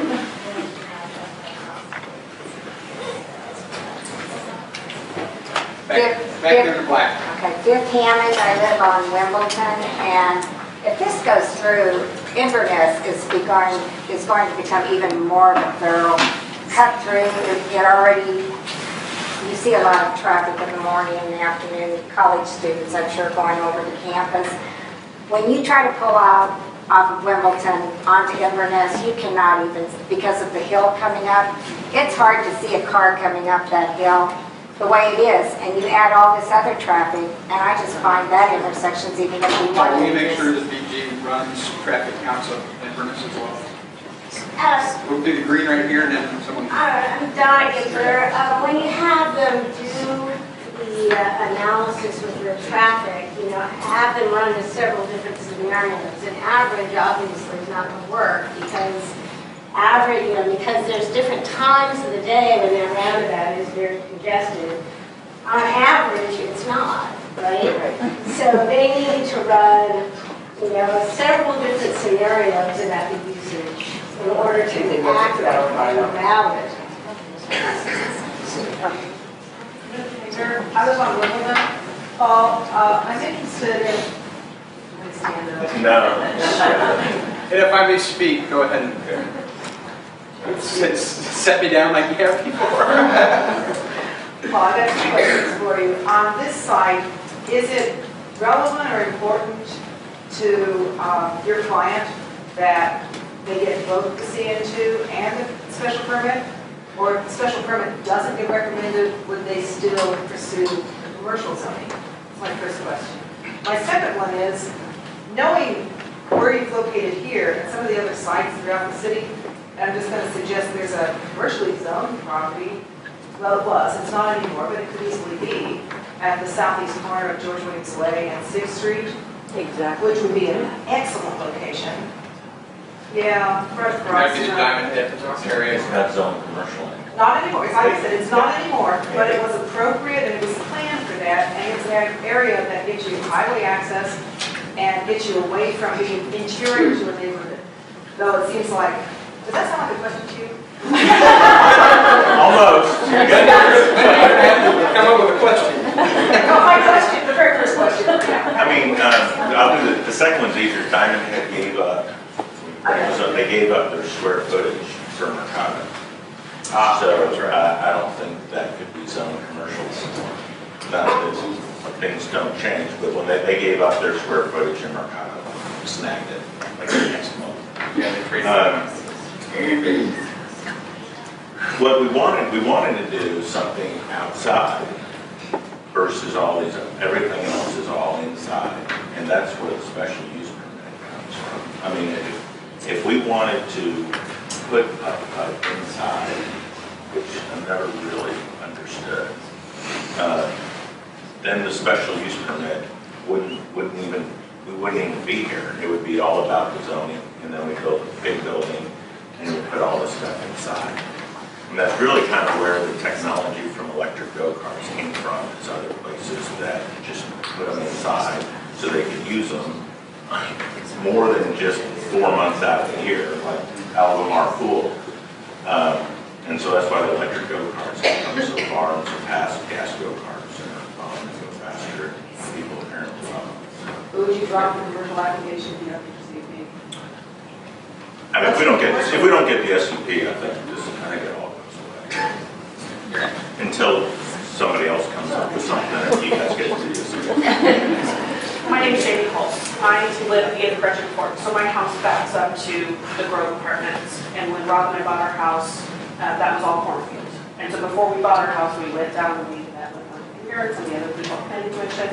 Back in the black. Okay, Dear Tammy, I live on Wimbledon, and if this goes through, Inverness is going to become even more of a thorough cut through. It already, you see a lot of traffic in the morning and the afternoon, college students, I'm sure, going over to campus. When you try to pull out off of Wimbledon onto Inverness, you cannot even, because of the hill coming up, it's hard to see a car coming up that hill the way it is, and you add all this other traffic, and I just find that intersection's even if we want to. Will you make sure that BG runs traffic counts of Inverness as well? We'll do the green right here, and then someone. I'm dying there. When you have them do the analysis with your traffic, have them run to several different scenarios. An average obviously is not going to work because because there's different times of the day when that roundabout is very congested. On average, it's not, right? So they need to run, several different scenarios about the usage in order to accurately around it. I live on Wimbledon. Paul, I'm interested in. No. And if I may speak, go ahead and set me down like you have before. Paul, I got 2 questions for you. On this site, is it relevant or important to your client that they get both the CN2 and the special permit? Or if the special permit doesn't get recommended, would they still pursue the commercial zoning? That's my first question. My second one is, knowing where you've located here and some of the other sites throughout the city, I'm just going to suggest there's a commercially zoned property. Well, it was. It's not anymore, but it could easily be at the southeast corner of George Williams Way and 6th Street. Exactly. Which would be an excellent location. Yeah, right. Might be the Diamond Head area. It's not zone commercial. Not anymore. Like I said, it's not anymore, but it was appropriate and it was planned for that. And it's an area that gets you highway access and gets you away from being interior to a neighborhood. Though it seems like, does that sound like a question to you? Almost. Come up with a question. No, my question, the very first question. I mean, I'll do the second one's easier. Diamond Head gave up. So they gave up their square footage for Mercado. So I don't think that could be zoned commercial. Not that things don't change, but when they gave up their square footage in Mercado, snagged it like the next month. What we wanted to do something outside versus all these, everything else is all inside, and that's where the special use permit comes from. I mean, if we wanted to put a inside, which I never really understood, then the special use permit we wouldn't even be here. It would be all about the zoning, and then we build a big building, and we put all this stuff inside. And that's really kind of where the technology from electric go-karts came from, is other places that just put them inside so they could use them more than just 4 months out of the year, like Alabama Pool. And so that's why the electric go-karts have come so far and surpassed gas go-karts and go faster. People apparently love them. Who would you drop the commercial application if you have the SUP? I mean, if we don't get the SUP, I think it all goes away. Until somebody else comes up with something and you guys get to the SUP. My name is Jamie Cole. I live at the end of Gretchen Court, so my house backs up to the Grove Apartments. And when Rob and I bought our house, that was all cornfield. And so before we bought our house, we went down and we met with my parents and the other people at Planning Commission.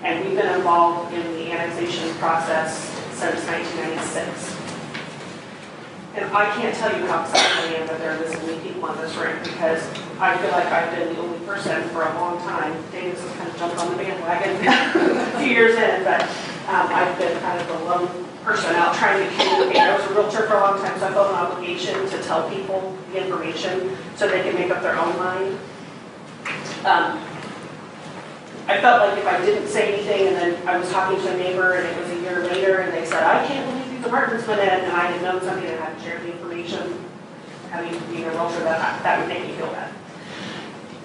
And we've been involved in the annexation process since 1996. And I can't tell you how excited I am that there are this many people in this room, because I feel like I've been the only person for a long time. Davis has kind of jumped on the bandwagon a few years in, but I've been kind of the lone person out trying to communicate. I was a realtor for a long time, so I felt an obligation to tell people the information so they can make up their own mind. I felt like if I didn't say anything and then I was talking to a neighbor and it was a year later and they said, I can't believe these apartments went in, and I had known somebody that hadn't shared the information, having been a realtor, that would make me feel bad.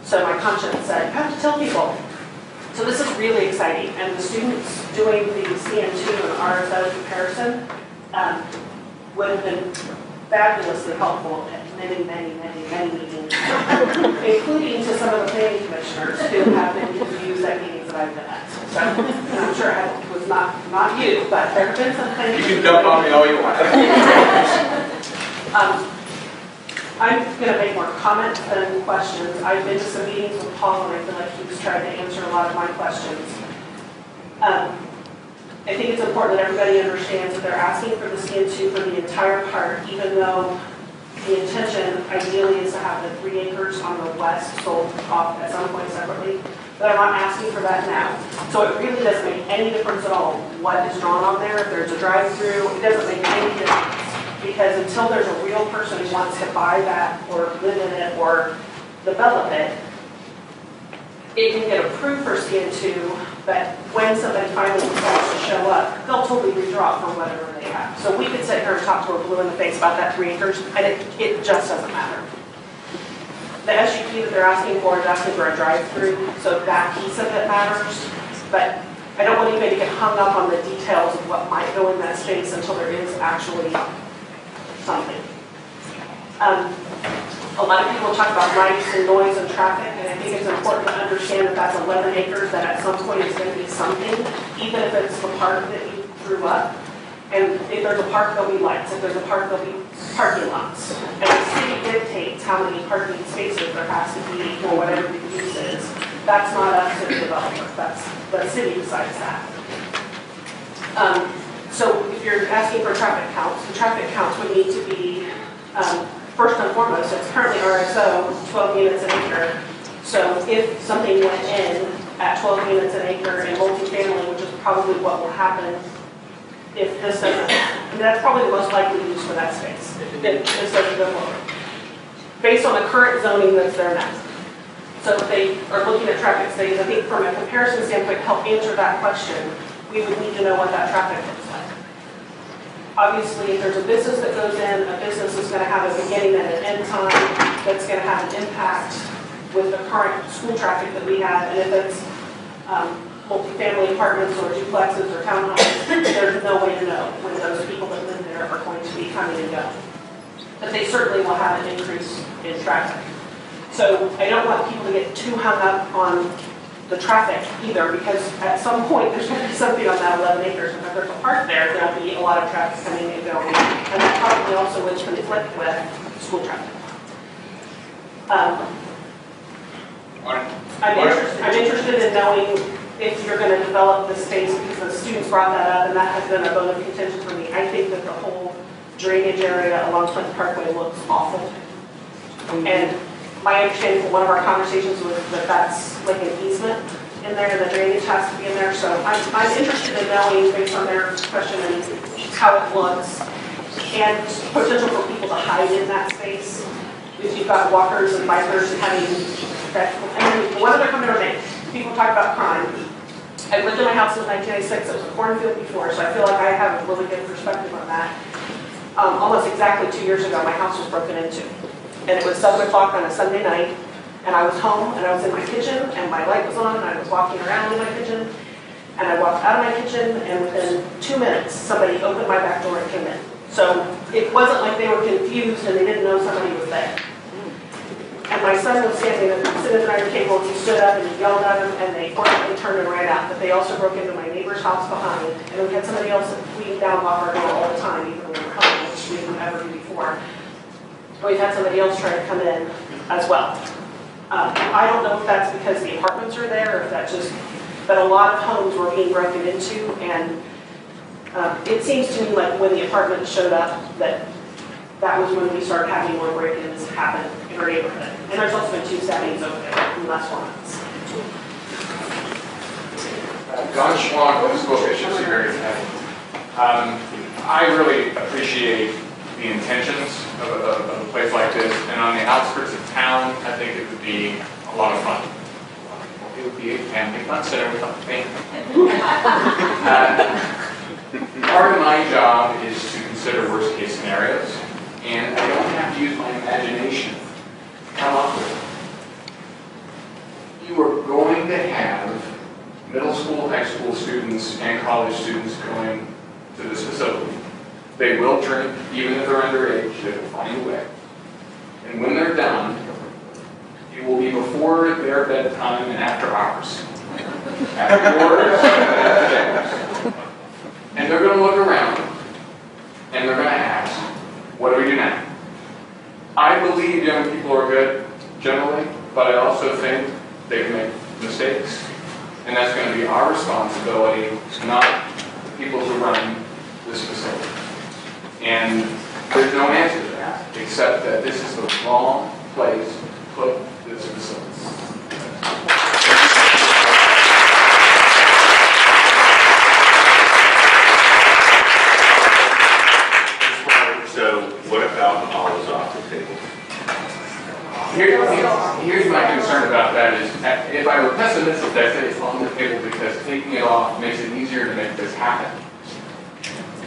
So my conscience said, you have to tell people. So this is really exciting, and the students doing the CN2 and RSO comparison would have been fabulously helpful at many meetings, including to some of the planning commissioners who have been confused at meetings that I've been at. So I'm sure it was not you, but there have been some things. You can dump on me all you want. I'm going to make more comments than questions. I've been to some meetings with Paul, and I feel like he was trying to answer a lot of my questions. I think it's important that everybody understands that they're asking for the CN2 for the entire park, even though the intention ideally is to have the 3 acres on the west sold off at some point separately. But I'm not asking for that now. So it really doesn't make any difference at all what is drawn on there. If there's a drive-through, it doesn't make any difference. Because until there's a real person who wants to buy that or live in it or develop it, it can get approved for CN2, but when somebody finally decides to show up, they'll totally redraw for whatever they have. So we could sit here and talk to her blue in the face about that 3 acres, and it just doesn't matter. The SUP that they're asking for is asking for a drive-through, so that piece of it matters. But I don't want anybody to get hung up on the details of what might go in that space until there is actually something. A lot of people talk about lights and noise and traffic, and I think it's important to understand that that's 11 acres, that at some point is going to be something, even if it's the park that you grew up. And if there's a park, there'll be lights. If there's a park, there'll be parking lots. And the city dictates how many parking spaces there has to be for whatever the use is. That's not up to the developer. That's the city decides that. So if you're asking for traffic counts, the traffic counts would need to be, first and foremost, it's currently RSO, 12 units an acre. So if something went in at 12 units an acre in multifamily, which is probably what will happen if this doesn't, I mean, that's probably the most likely use for that space, if this doesn't go forward, based on the current zoning that's there now. So if they are looking at traffic studies, I think from a comparison standpoint, to help answer that question, we would need to know what that traffic looks like. Obviously, if there's a business that goes in, a business is going to have a beginning and an end time that's going to have an impact with the current school traffic that we have. And if it's multifamily apartments or duplexes or townhomes, there's no way to know when those people that live there are going to be coming and going. But they certainly will have an increase in traffic. So I don't want people to get too hung up on the traffic either, because at some point there's going to be something on that 11 acres. And if there's a park there, there'll be a lot of traffic coming and going. And that probably also would conflict with school traffic. I'm interested in knowing if you're going to develop this space, because the students brought that up, and that has been a bone of contention for me. I think that the whole drainage area along Clinton Parkway looks awful. And my understanding from one of our conversations was that that's like an easement in there, and the drainage has to be in there. So I'm interested in knowing, based on their question, and how it looks, and potential for people to hide in that space. If you've got walkers and bikers having that, and one other comment I make, people talk about crime. I lived in my house since 1996. It was a cornfield before, so I feel like I have a really good perspective on that. Almost exactly 2 years ago, my house was broken into. And it was 7 o'clock on a Sunday night, and I was home, and I was in my kitchen, and my light was on, and I was walking around in my kitchen, and I walked out of my kitchen, and within 2 minutes, somebody opened my back door and came in. So it wasn't like they were confused and they didn't know somebody was there. And my son was sitting at the dining table, and he stood up and he yelled at him, and they quietly turned and ran out. But they also broke into my neighbor's house behind, and we had somebody else leaning down off our door all the time, even when we were home, which we didn't ever do before. We've had somebody else try to come in as well. I don't know if that's because the apartments are there, or if that's just, but a lot of homes were being broken into, and it seems to me like when the apartments showed up, that was when we started having more break-ins happen in our neighborhood. And there's also been 2 stabbings over there in the last 4 months. Don Schwan, Open School Efficiency Very I really appreciate the intentions of a place like this, and on the outskirts of town, I think it would be a lot of fun. It would be a family fun center with a family. Part of my job is to consider worst case scenarios, and I don't have to use my imagination to come up with it. You are going to have middle school, high school students, and college students going to this facility. They will drink, even if they're underage, they will find a way. And when they're done, it will be before their bedtime and after hours. After yours, and they're going to look around, and they're going to ask, what do we do now? I believe young people are good, generally, but I also think they can make mistakes. And that's going to be our responsibility, not the people who run this facility. And there's no answer to that, except that this is the wrong place to put this facility. So what about all those off the table? Here's my concern about that is, if I were pessimistic, I'd say it's on the table because taking it off makes it easier to make this happen.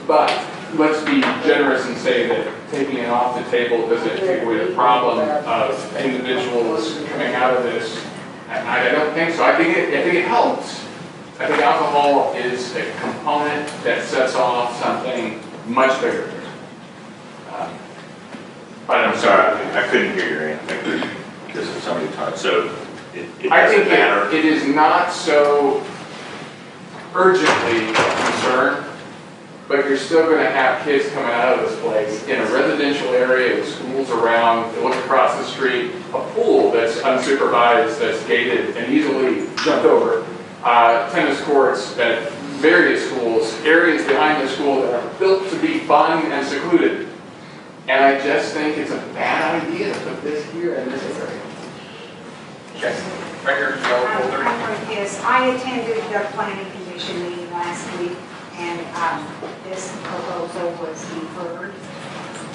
But let's be generous and say that taking it off the table doesn't take away the problem of individuals coming out of this. I don't think so. I think it helps. I think alcohol is a component that sets off something much bigger. But I'm sorry, I couldn't hear your answer because of somebody talking. So I think it is not so urgently a concern, but you're still going to have kids coming out of this place in a residential area with schools around. They look across the street, a pool that's unsupervised, that's gated and easily jumped over, tennis courts at various schools, areas behind the school that are built to be fun and secluded. And I just think it's a bad idea to put this here in this area. Okay. Right here, I attended the planning commission meeting last week, and this proposal was deferred.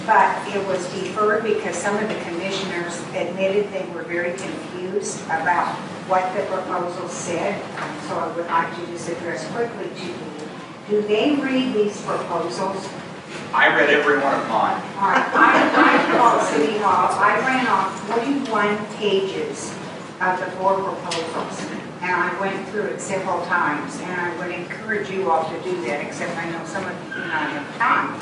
But it was deferred because some of the commissioners admitted they were very confused about what the proposal said. So I would like to just address quickly to you. Do they read these proposals? I read every one of mine. All right, I called City Hall. I ran off 41 pages of the 4 proposals, and I went through it several times, and I would encourage you all to do that, except I know some of you do not have time.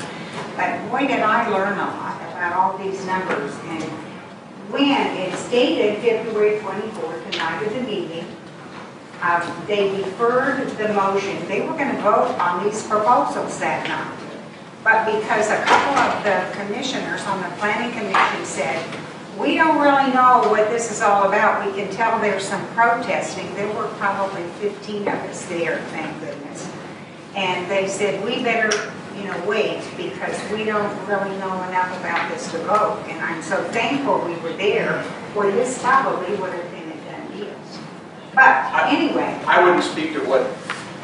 But boy, did I learn a lot about all these numbers, and when it's dated February 24th, the night of the meeting, they deferred the motion. They were going to vote on these proposals that night. But because a couple of the commissioners on the planning commission said, we don't really know what this is all about. We can tell there's some protesting. There were probably 15 of us there, thank goodness. And they said, we better, wait because we don't really know enough about this to vote. And I'm so thankful we were there, or this probably would have been a done deal. But anyway. I wouldn't speak to what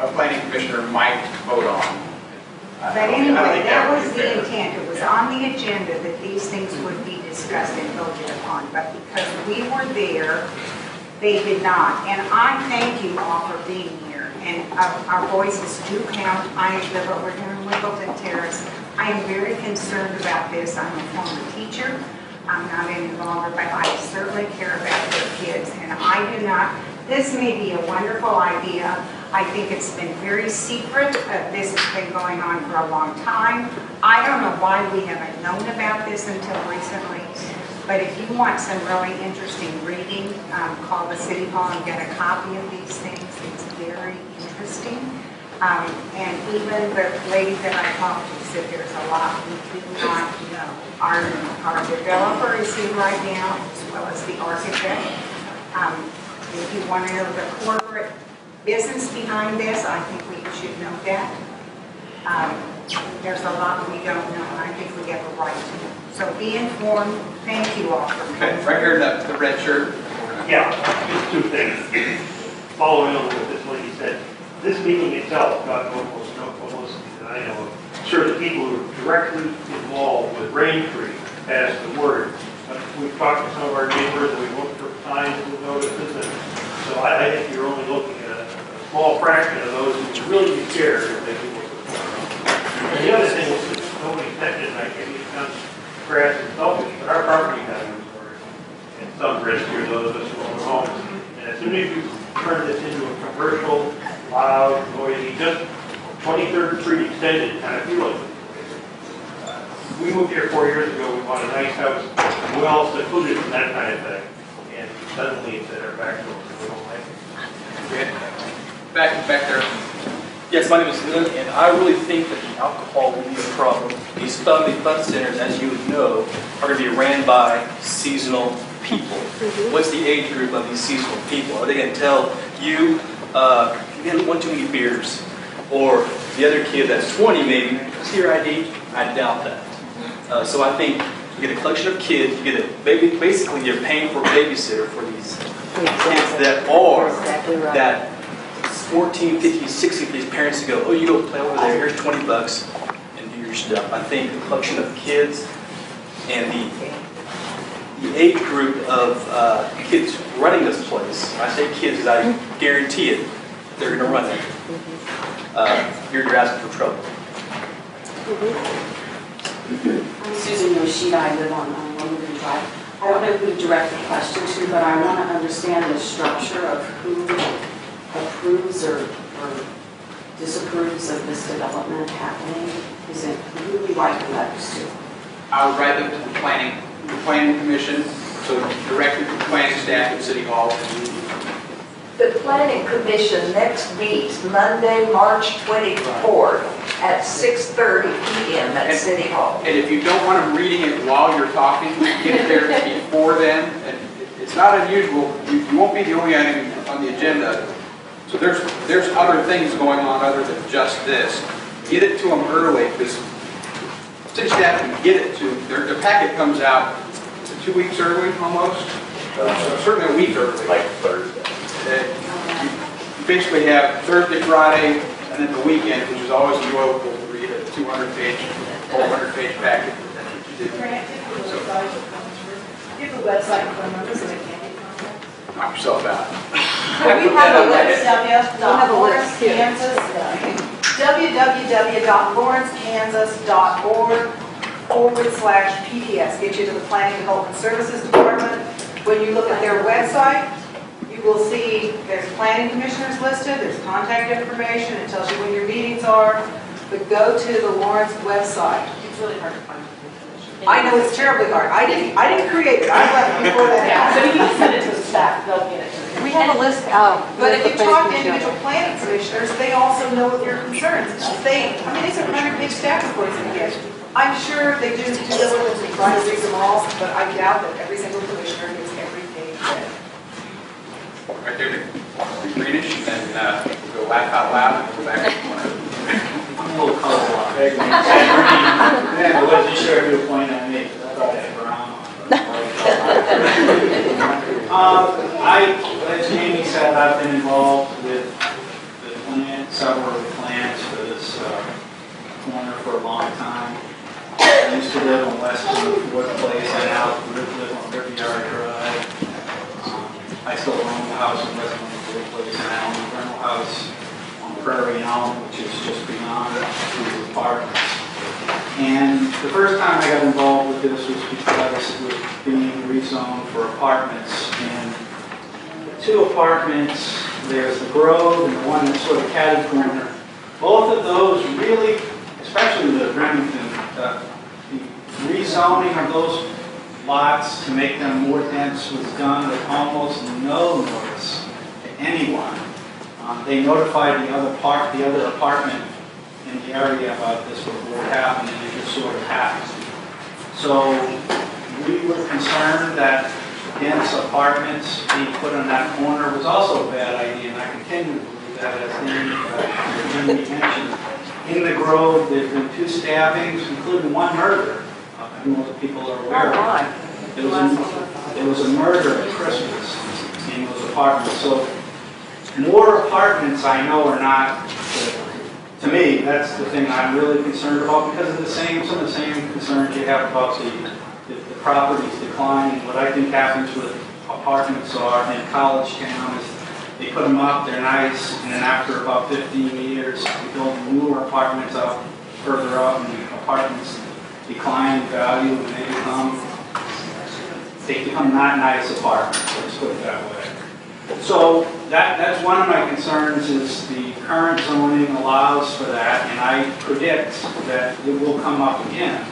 a planning commissioner might vote on. But anyway, that was the intent. It was on the agenda that these things would be discussed and voted upon. But because we were there, they did not. And I thank you all for being here. And our voices do count. I live over here in Wimbledon Terrace. I am very concerned about this. I'm a former teacher. I'm not any longer, but I certainly care about their kids. And I do not. This may be a wonderful idea. I think it's been very secret. This has been going on for a long time. I don't know why we haven't known about this until recently. But if you want some really interesting reading, call the City Hall and get a copy of these things. It's very interesting. And even the lady that I talked to said there's a lot we do not know. Our developer is here right now, as well as the architect. If you want to know the corporate business behind this, I think we should know that. There's a lot we don't know, and I think we have a right to know. So be informed. Thank you all for coming. Okay, right here in the red shirt. Yeah, just two things. Following on what this lady said, this meeting itself got no publicity that I know of. Sure, the people who are directly involved with Raintree passed the word. We've talked to some of our neighbors, and we looked for signs and notices, and so I think you're only looking at a small fraction of those who would really be scared if they knew what was going on. And the other thing is that nobody's touched it, and I can't even count grass and selfish, but our property values are at some risk here, those of us who own homes. And as soon as you turn this into a commercial, loud, noisy, just 23rd Street extended kind of feel like it. We moved here 4 years ago, we bought a nice house, well secluded from that kind of thing. And suddenly it's at our back door, so we don't like it. Back there. Yes, my name is Lynn, and I really think that the alcohol will be a problem. These family fun centers, as you would know, are going to be ran by seasonal people. What's the age group of these seasonal people? Are they going to tell you, you had one too many beers? Or the other kid that's 20 maybe, see your ID? I doubt that. So I think you get a collection of kids, you get a basically you're paying for a babysitter for these kids that are that 14, 15, 16, these parents to go, oh, you go play over there, here's 20 bucks and do your stuff. I think the collection of kids and the age group of kids running this place, I say kids because I guarantee it, they're going to run it. You're asking for trouble. Susan Yoshida, I live on Wilmington Drive. I don't know who to direct the question to, but I want to understand the structure of who approves or disapproves of this development happening. Is it who do we write the letters to? I would write them to the planning commission, so directly to the planning staff at City Hall. The Planning Commission next meets Monday, March 24th at 6:30 p.m. at City Hall. And if you don't want them reading it while you're talking, get there before then. And it's not unusual. You won't be the only item on the agenda. So there's other things going on other than just this. Get it to them early because city staff can get it to them. The packet comes out 2 weeks early almost. Certainly a week early. Like Thursday. You basically have Thursday, Friday, and then the weekend, which is always enjoyable to read a 200-page, 400-page packet. Give the website for members so they can't get Knock yourself out. We have a website, www.lawrencekansas.org/PDS. Get you to the Planning Development Services Department. When you look at their website, you will see there's planning commissioners listed, there's contact information, it tells you when your meetings are, but go to the Lawrence website. It's really hard to find information. I know it's terribly hard. I didn't create it. I left before that Yeah, so happened. you can send it to the staff, they'll get it to them. We have a list. But if you talk to individual planning commissioners, they also know of your concerns. These are 100-page staff reports that you get. I'm sure they do due diligence and try to read them all, but I doubt that every single commissioner gets every page read. Right there, greenish, and we'll go laugh out loud and go back to the corner. I'm a little colorblind. Yeah, I wasn't sure who pointed at me, because I thought I had brown on. As Jamie said, I've been involved with the plan, several of the plans for this corner for a long time. I used to live on West 24th Place. I now live on Riviera Drive. I still own the house in West 24th Place, and I own the rental house on Prairie Elm, which is just beyond the apartments. And the first time I got involved with this was because it was being rezoned for apartments. And the two apartments, there's the Grove and the one that's sort of catty corner. Both of those really, especially the Remington, the rezoning of those lots to make them more dense was done with almost no notice to anyone. They notified the other apartment in the area about this before it happened, and it just sort of happened. So we were concerned that dense apartments being put on that corner was also a bad idea, and I continue to believe that, as Andy mentioned. In the Grove, there's been 2 stabbings, including 1 murder. I don't know if people are aware of it. There was a murder at Christmas in those apartments. So more apartments, I know, are not, to me, that's the thing I'm really concerned about, because of some of the same concerns you have about the properties declining. What I think happens with apartments are in college town is they put them up, they're nice, and then after about 15 years, they build newer apartments up further up, and the apartments decline in value, and they become not nice apartments, let's put it that way. So that's one of my concerns, is the current zoning allows for that, and I predict that it will come up again.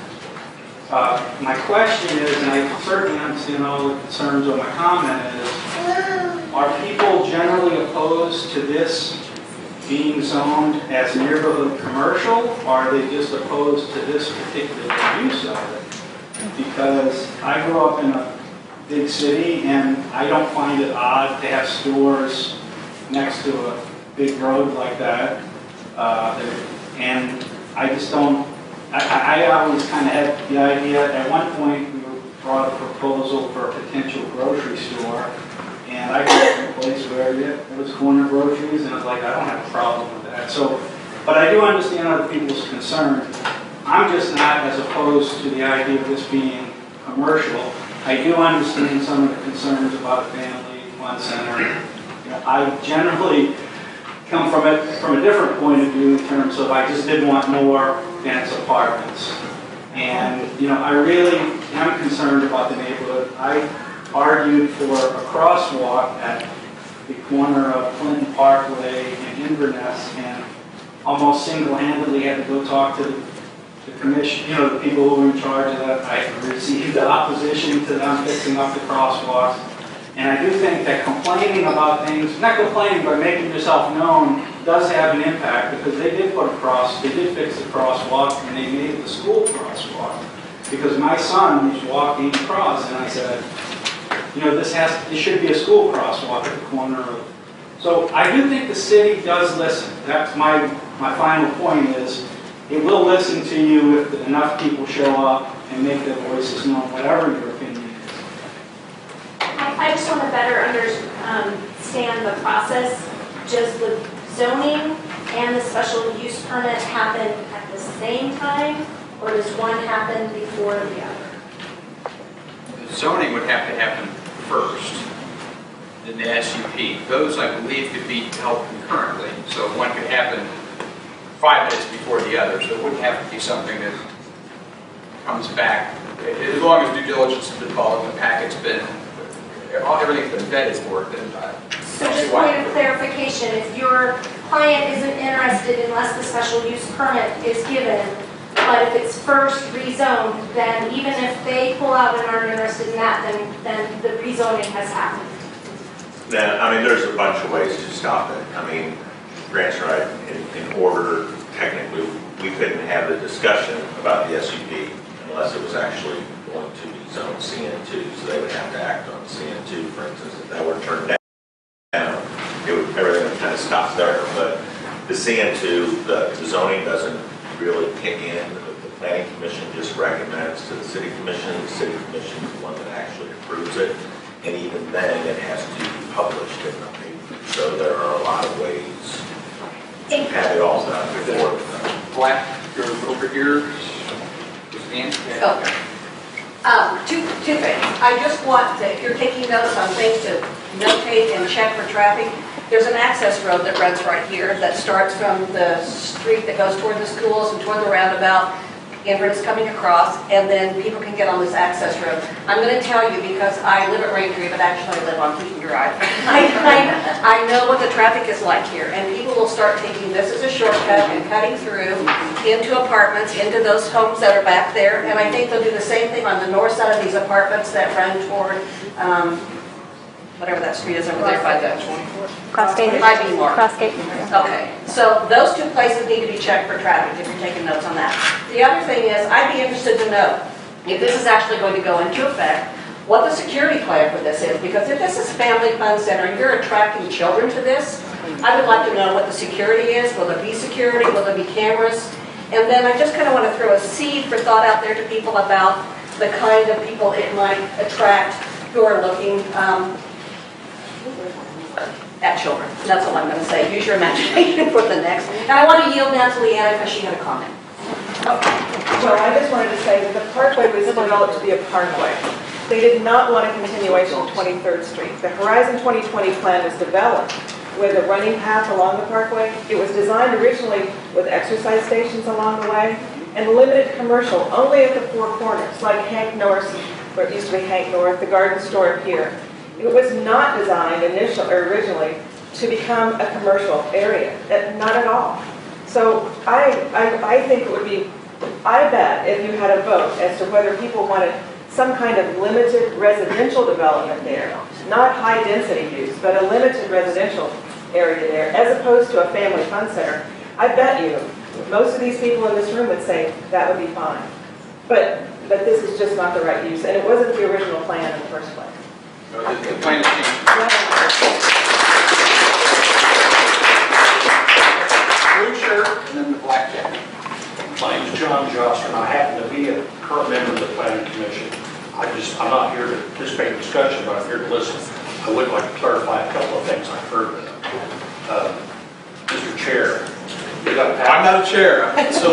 My question is, and I certainly understand all the concerns, or my comment is, are people generally opposed to this being zoned as neighborhood commercial, or are they just opposed to this particular use of it? Because I grew up in a big city, and I don't find it odd to have stores next to a big road like that. And I just don't, I always kind of had the idea, at one point we brought a proposal for a potential grocery store, and I grew up in a place where it was corner groceries, and I was like, I don't have a problem with that. So, but I do understand other people's concerns. I'm just not as opposed to the idea of this being commercial. I do understand some of the concerns about a family fun center. You know, I generally come from a different point of view in terms of I just didn't want more dense apartments. And I really am concerned about the neighborhood. I argued for a crosswalk at the corner of Clinton Parkway and Inverness, and almost single-handedly had to go talk to the commission, the people who were in charge of that. I received the opposition to them fixing up the crosswalks. And I do think that complaining about things, not complaining, but making yourself known, does have an impact, because they did fix the crosswalk, and they made it the school crosswalk. Because my son was walking across, and I said, this should be a school crosswalk at the corner of. So I do think the city does listen. That's my final point is, it will listen to you if enough people show up and make their voices known, whatever your opinion is. I just want to better understand the process. Does the zoning and the special use permit happen at the same time, or does one happen before the other? The zoning would have to happen first, then the SUP. Those, I believe, could be held concurrently, so one could happen 5 minutes before the other, so it wouldn't have to be something that comes back. As long as due diligence has been followed, the packet's been, everything's been vetted for it, then So just point of clarification, if your client isn't interested unless the special use permit is given, but if it's first rezoned, then even if they pull out and aren't interested in that, then the rezoning has happened. Now, I mean, there's a bunch of ways to stop it. I mean, Grant's right, in order, technically, we couldn't have the discussion about the SUP unless it was actually going to be zoned CN2, so they would have to act on CN2, for instance. If that were turned down, everything would kind of stop there. But the CN2, the zoning doesn't really kick in. The planning commission just recommends to the city commission. The city commission is the one that actually approves it. And even then, it has to be published in the paper. So there are a lot of ways to have it all done before it's done. Black, you're over here. Okay. Two things. I just want to, if you're taking notes on things to notate and check for traffic, there's an access road that runs right here that starts from the street that goes toward the schools and toward the roundabout. Inverness coming across, and then people can get on this access road. I'm going to tell you because I live at Raintree, but actually I live on Keaton Drive. I know what the traffic is like here, and people will start thinking this is a shortcut and cutting through into apartments, into those homes that are back there, and I think they'll do the same thing on the north side of these apartments that run toward whatever that street is over there by the Crossgate. might be more. Crossgate. Okay, so those two places need to be checked for traffic if you're taking notes on that. The other thing is, I'd be interested to know if this is actually going to go into effect, what the security plan for this is, because if this is family fun center and you're attracting children to this, I would like to know what the security is. Will there be security? Will there be cameras? And then I just kind of want to throw a seed for thought out there to people about the kind of people it might attract who are looking at children. That's all I'm going to say. Use your imagination for the next. And I want to yield now to Leanna because she had a comment. Well, I just wanted to say that the parkway was developed to be a parkway. They did not want a continuation of 23rd Street. The Horizon 2020 plan was developed with a running path along the parkway. It was designed originally with exercise stations along the way and limited commercial only at the four corners, like Hank North, where it used to be Hank North, the garden store here. It was not designed originally to become a commercial area, not at all. So I think it would be, I bet if you had a vote as to whether people wanted some kind of limited residential development there, not high density use, but a limited residential area there, as opposed to a family fun center, I bet you most of these people in this room would say that would be fine. But this is just not the right use, and it wasn't the original plan in the first place. The plan is changed. Blue shirt and then the black jacket. My name is John Jost, and I happen to be a current member of the Planning Commission. I'm not here to participate in discussion, but I'm here to listen. I would like to clarify a couple of things I've heard. Mr. Chair, you got a package. I'm not a chair. I'm So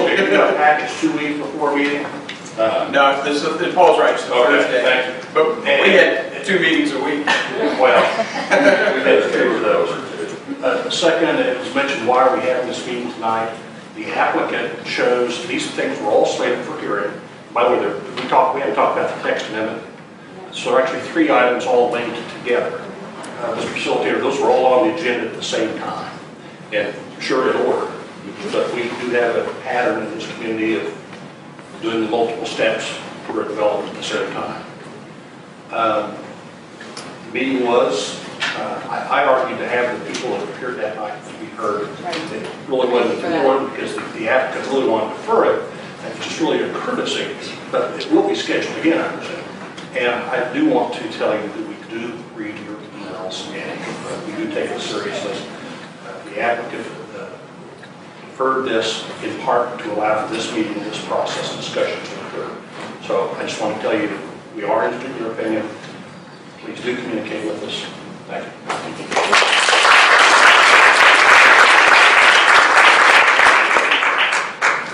you got a package 2 weeks before meeting? No, Paul's right. It's the Thursday. Thank you. But we had 2 meetings a week. Well, we had 2 of those. Second, it was mentioned, why are we having this meeting tonight? The applicant chose, these things were all slated for hearing. By the way, we haven't talked about the text amendment. So there are actually 3 items all linked together. Mr. Facilitator, those were all on the agenda at the same time. And sure, in order. But we do have a pattern in this community of doing the multiple steps for a development at the same time. The meeting was, I argued to have the people that appeared that night to be heard. It really wasn't important because the applicant really wanted to defer it. It's just really a courtesy, but it will be scheduled again, I presume. And I do want to tell you that we do read your emails and we do take it seriously. The applicant deferred this in part to allow for this meeting, this process and discussion to occur. So I just want to tell you, we are interested in your opinion. Please do communicate with us. Thank you.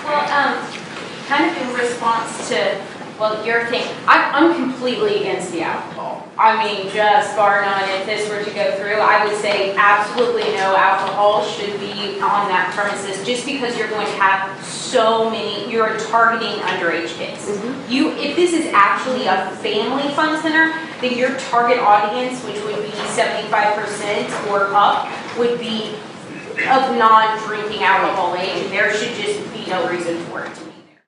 Well, kind of in response to, well, your thing, I'm completely against the alcohol. I mean, just bar none, if this were to go through, I would say absolutely no alcohol should be on that premises, just because you're going to have so many, you're targeting underage kids. If this is actually a family fun center, then your target audience, which would be 75% or up, would be of non-drinking alcohol age, there should just be no reason for it to